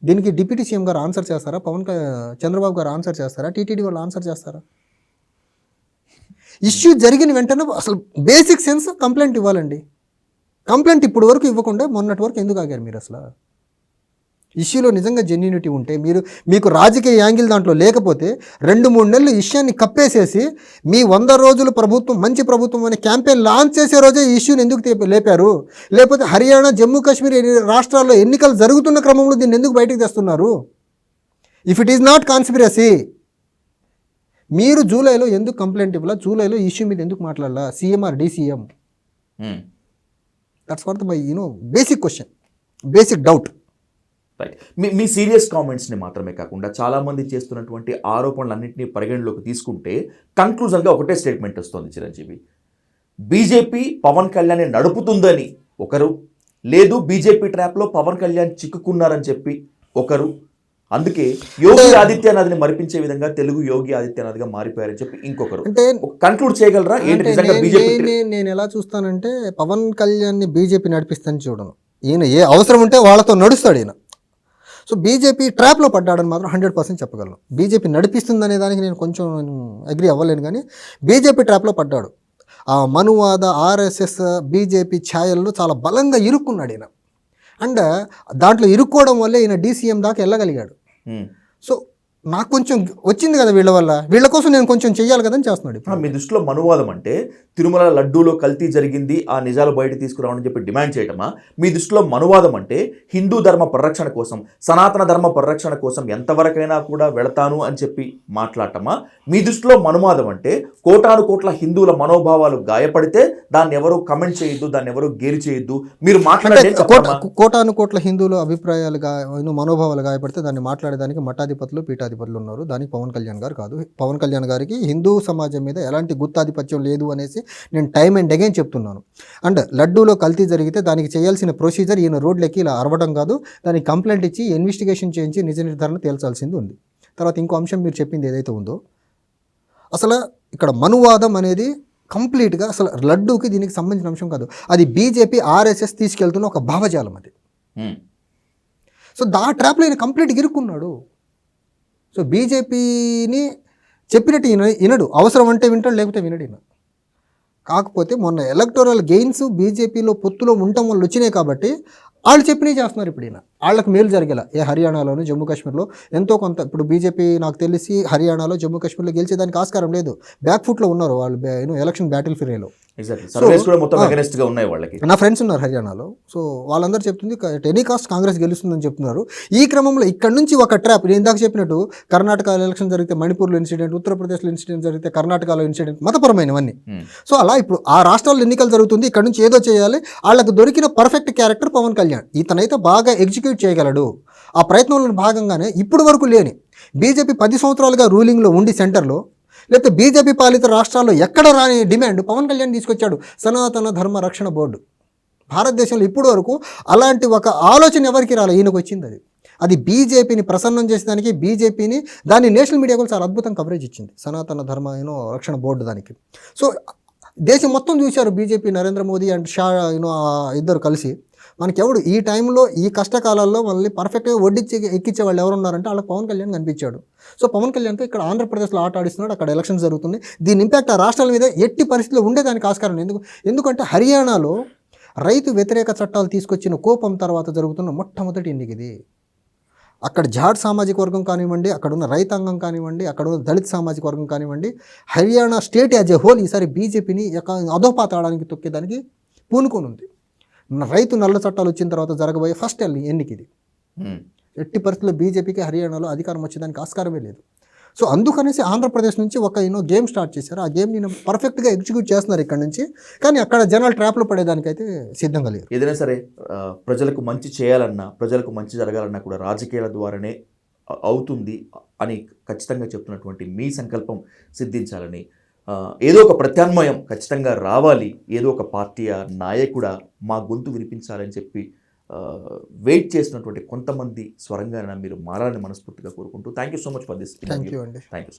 దీనికి డిప్యూటీ సీఎం గారు ఆన్సర్ చేస్తారా? చంద్రబాబు గారు ఆన్సర్ చేస్తారా? టీటీడీ వాళ్ళు ఆన్సర్ చేస్తారా? ఇష్యూ జరిగిన వెంటనే అసలు బేసిక్ సెన్స్ కంప్లైంట్ ఇవ్వాలండి. కంప్లైంట్ ఇప్పుడు వరకు ఇవ్వకుండా మొన్నటి వరకు ఎందుకు ఆగారు మీరు? అసలు ఇష్యూలో నిజంగా జెన్యూనిటీ ఉంటే, మీకు రాజకీయ యాంగిల్ దాంట్లో లేకపోతే 2-3 నెలలు ఇష్యూని కప్పేసేసి మీ 100 రోజుల ప్రభుత్వం మంచి ప్రభుత్వం అనే క్యాంపెయిన్ లాంచ్ చేసే రోజే ఈ ఇష్యూని ఎందుకు లేపారు? లేకపోతే హర్యానా, జమ్మూ కాశ్మీర్ రాష్ట్రాల్లో ఎన్నికలు జరుగుతున్న క్రమంలో దీన్ని ఎందుకు బయటకు తెస్తున్నారు? If it is not conspiracy, మీరు జూలైలో ఎందుకు కంప్లైంట్ ఇవ్వాలా? జూలైలో ఇష్యూ మీద ఎందుకు మాట్లాడాలా? CM or DCM? That's what my basic question, basic doubt. Right, మీ సీరియస్ కామెంట్స్ని మాత్రమే కాకుండా చాలామంది చేస్తున్నటువంటి ఆరోపణలన్నింటినీ పరిగణలోకి తీసుకుంటే కంక్లూజన్గా ఒకటే స్టేట్మెంట్ వస్తుంది చిరంజీవి. బీజేపీ పవన్ కళ్యాణ్ని నడుపుతుందని ఒకరు, లేదు బీజేపీ ట్రాప్లో పవన్ కళ్యాణ్ చిక్కుకున్నారని చెప్పి ఒకరు, అందుకే యోగి ఆదిత్యనాథ్ని మరిపించే విధంగా తెలుగు యోగి ఆదిత్యనాథ్గా మారిపోయారని చెప్పి ఇంకొకరు. అంటే కంక్లూడ్ చేయగలరా ఏంటి నిజంగా బీజేపీ? నేను ఎలా చూస్తానంటే, పవన్ కళ్యాణ్ని బీజేపీ నడిపిస్తాను చూడను. ఈయన ఏ అవసరం ఉంటే వాళ్ళతో నడుస్తాడు ఈయన. సో బీజేపీ ట్రాప్లో పడ్డాడని మాత్రం 100% చెప్పగలను. బీజేపీ నడిపిస్తుందనే దానికి నేను కొంచెం అగ్రి అవ్వలేను, కానీ బీజేపీ ట్రాప్లో పడ్డాడు. ఆ మనువాద ఆర్ఎస్ఎస్ బీజేపీ ఛాయల్లో చాలా బలంగా ఇరుక్కున్నాడు ఈయన. అండ్ దాంట్లో ఇరుక్కోవడం వల్లే ఈయన డీసీఎం దాకా వెళ్ళగలిగాడు. సో నాకు కొంచెం వచ్చింది కదా వీళ్ళ వల్ల, వీళ్ళ కోసం నేను కొంచెం చెయ్యాలి కదా అని చేస్తున్నాడు. మీ దృష్టిలో మనువాదం అంటే తిరుమల లడ్డూలో కల్తీ జరిగింది, ఆ నిజాలు బయట తీసుకురావని చెప్పి డిమాండ్ చేయటమా? మీ దృష్టిలో మనువాదం అంటే హిందూ ధర్మ పరిరక్షణ కోసం, సనాతన ధర్మ పరిరక్షణ కోసం ఎంతవరకైనా కూడా వెళతాను అని చెప్పి మాట్లాడటమా? మీ దృష్టిలో మనువాదం అంటే కోటాను కోట్ల హిందువుల మనోభావాలు గాయపడితే దాన్ని ఎవరు కమెంట్ చేయొద్దు, దాన్ని ఎవరు గేలి చేయొద్దు, మీరు మాట్లాడే కోటాను కోట్ల హిందువుల అభిప్రాయాలు మనోభావాలు గాయపడితే దాన్ని మాట్లాడేదానికి మఠాధిపతులు పీఠాధిపతులు ఉన్నారు. దానికి పవన్ కళ్యాణ్ గారు కాదు. పవన్ కళ్యాణ్ గారికి హిందూ సమాజం మీద ఎలాంటి గుత్తాధిపత్యం లేదు అనేసి నేను టైమ్ అండ్ అగైన్ చెప్తున్నాను. అండ్ లడ్డూలో కల్తీ జరిగితే దానికి చేయాల్సిన ప్రొసీజర్ ఈయన రోడ్లెక్కి ఇలా అరవడం కాదు, దానికి కంప్లైంట్ ఇచ్చి ఇన్వెస్టిగేషన్ చేయించి నిజ నిర్ధారణ తేల్చాల్సింది ఉంది. తర్వాత ఇంకో అంశం మీరు చెప్పింది ఏదైతే ఉందో, అసలు ఇక్కడ మనువాదం అనేది కంప్లీట్గా అసలు లడ్డూకి దీనికి సంబంధించిన అంశం కాదు. అది బీజేపీ ఆర్ఎస్ఎస్ తీసుకెళ్తున్న ఒక భావజాలం అది. సో ట్రాప్లో ఈయన కంప్లీట్గా ఇరుక్కున్నాడు. సో బీజేపీని చెప్పినట్టు వినడు, అవసరం అంటే వింటాడు, లేకపోతే వినడు ఈయన. కాకపోతే మొన్న ఎలక్టోరల్ గెయిన్స్ బీజేపీలో పొత్తులో ఉండటం వల్ల వచ్చినాయి కాబట్టి వాళ్ళు చెప్పినవి చేస్తున్నారు. ఇప్పుడు ఈయన వాళ్ళకి మేలు జరిగేలా హర్యానాలోను జమ్మూ కాశ్మీర్లో ఎంతో కొంత, ఇప్పుడు బీజేపీ నాకు తెలిసి హర్యానాలో జమ్మూ కాశ్మీర్లో గెలిచేదానికి ఆస్కారం లేదు, బ్యాక్ ఫుట్లో ఉన్నారు వాళ్ళు ఎలక్షన్ బ్యాటిల్ ఫీల్డ్లో. నా ఫ్రెండ్స్ ఉన్నారు హర్యానాలో. సో వాళ్ళందరూ చెప్తుంది ఎనీ కాస్ట్ కాంగ్రెస్ గెలుస్తుందని చెప్తున్నారు. ఈ క్రమంలో ఇక్కడ నుంచి ఒక ట్రాప్, నేను ఇందాక చెప్పినట్టు కర్ణాటకలో ఎలక్షన్ జరిగితే మణిపూర్లో ఇన్సిడెంట్, ఉత్తరప్రదేశ్లో ఇన్సిడెంట్ జరిగితే కర్ణాటకలో ఇన్సిడెంట్, మతపరమైనవన్నీ. సో అలా ఇప్పుడు ఆ రాష్ట్రాల్లో ఎన్నికలు జరుగుతుంది, ఇక్కడ నుంచి ఏదో చేయాలి. వాళ్ళకు దొరికిన పర్ఫెక్ట్ క్యారెక్టర్ పవన్ కళ్యాణ్. ఇతనైతే బాగా ఎగ్జిక్యూట్ చేయగలడు. ఆ ప్రయత్నంలో భాగంగానే ఇప్పుడు వరకు లేని బీజేపీ 10 సంవత్సరాలుగా రూలింగ్లో ఉండి సెంటర్లో, లేకపోతే బీజేపీ పాలిత రాష్ట్రాల్లో ఎక్కడ రాని డిమాండ్ పవన్ కళ్యాణ్ తీసుకొచ్చాడు. సనాతన ధర్మ రక్షణ బోర్డు భారతదేశంలో ఇప్పటి వరకు అలాంటి ఒక ఆలోచన ఎవరికి రాలేదు, ఈయనకు వచ్చింది. అది బీజేపీని ప్రసన్నం చేసేదానికి, బీజేపీని దాన్ని నేషనల్ మీడియా కూడా చాలా అద్భుతం కవరేజ్ ఇచ్చింది, సనాతన ధర్మ రక్షణ బోర్డు దానికి. సో దేశం మొత్తం చూశారు బీజేపీ, నరేంద్ర మోదీ అండ్ షా ఇద్దరు కలిసి. మనకెవడు ఈ టైంలో ఈ కష్టకాలాల్లో మనల్ని పర్ఫెక్ట్గా వడ్డించి ఎక్కించే వాళ్ళు ఎవరు ఉన్నారంటే వాళ్ళకి పవన్ కళ్యాణ్ కనిపించాడు. సో పవన్ కళ్యాణ్తో ఇక్కడ ఆంధ్రప్రదేశ్లో ఆట ఆడిస్తున్నాడు, అక్కడ ఎలక్షన్స్ జరుగుతుంది. దీని ఇంపాక్ట్ ఆ రాష్ట్రాల మీద ఎట్టి పరిస్థితిలో ఉండేదానికి ఆస్కారం. ఎందుకంటే హర్యానాలో రైతు వ్యతిరేక చట్టాలు తీసుకొచ్చిన కోపం తర్వాత జరుగుతున్న మొట్టమొదటి ఎన్నిక ఇది. అక్కడ జాట్ సామాజిక వర్గం కానివ్వండి, అక్కడ ఉన్న రైతాంగం కానివ్వండి, అక్కడ ఉన్న దళిత సామాజిక వర్గం కానివ్వండి, Haryana state as a whole ఈసారి బీజేపీని అధోపాతాడానికి తొక్కేదానికి పూనుకొని ఉంది. రైతు నల్ల చట్టాలు వచ్చిన తర్వాత జరగబోయే ఫస్ట్ ఎన్నిక ఇది. ఎట్టి పరిస్థితుల్లో బీజేపీకి హర్యానాలో అధికారం వచ్చేదానికి ఆస్కారమే లేదు. సో అందుకనేసి ఆంధ్రప్రదేశ్ నుంచి ఒక గేమ్ స్టార్ట్ చేశారు. ఆ గేమ్ నేను పర్ఫెక్ట్గా ఎగ్జిక్యూట్ చేస్తున్నారు ఇక్కడ నుంచి. కానీ అక్కడ జనాలు ట్రాప్లో పడేదానికైతే సిద్ధంగా లేరు. ఏదైనా సరే ప్రజలకు మంచి చేయాలన్నా, ప్రజలకు మంచి జరగాలన్నా కూడా రాజకీయాల ద్వారానే అవుతుంది అని ఖచ్చితంగా చెప్తున్నటువంటి మీ సంకల్పం సిద్ధించాలని, ఏదో ఒక ప్రత్యామ్నాయం ఖచ్చితంగా రావాలి, ఏదో ఒక పార్టీ నాయకుడా మా గొంతు వినిపించాలని చెప్పి వెయిట్ చేసినటువంటి కొంతమంది స్వరంగా మీరు మారాలని మనస్ఫూర్తిగా కోరుకుంటూ thank you so much for this. Thank you అండి. Thank you.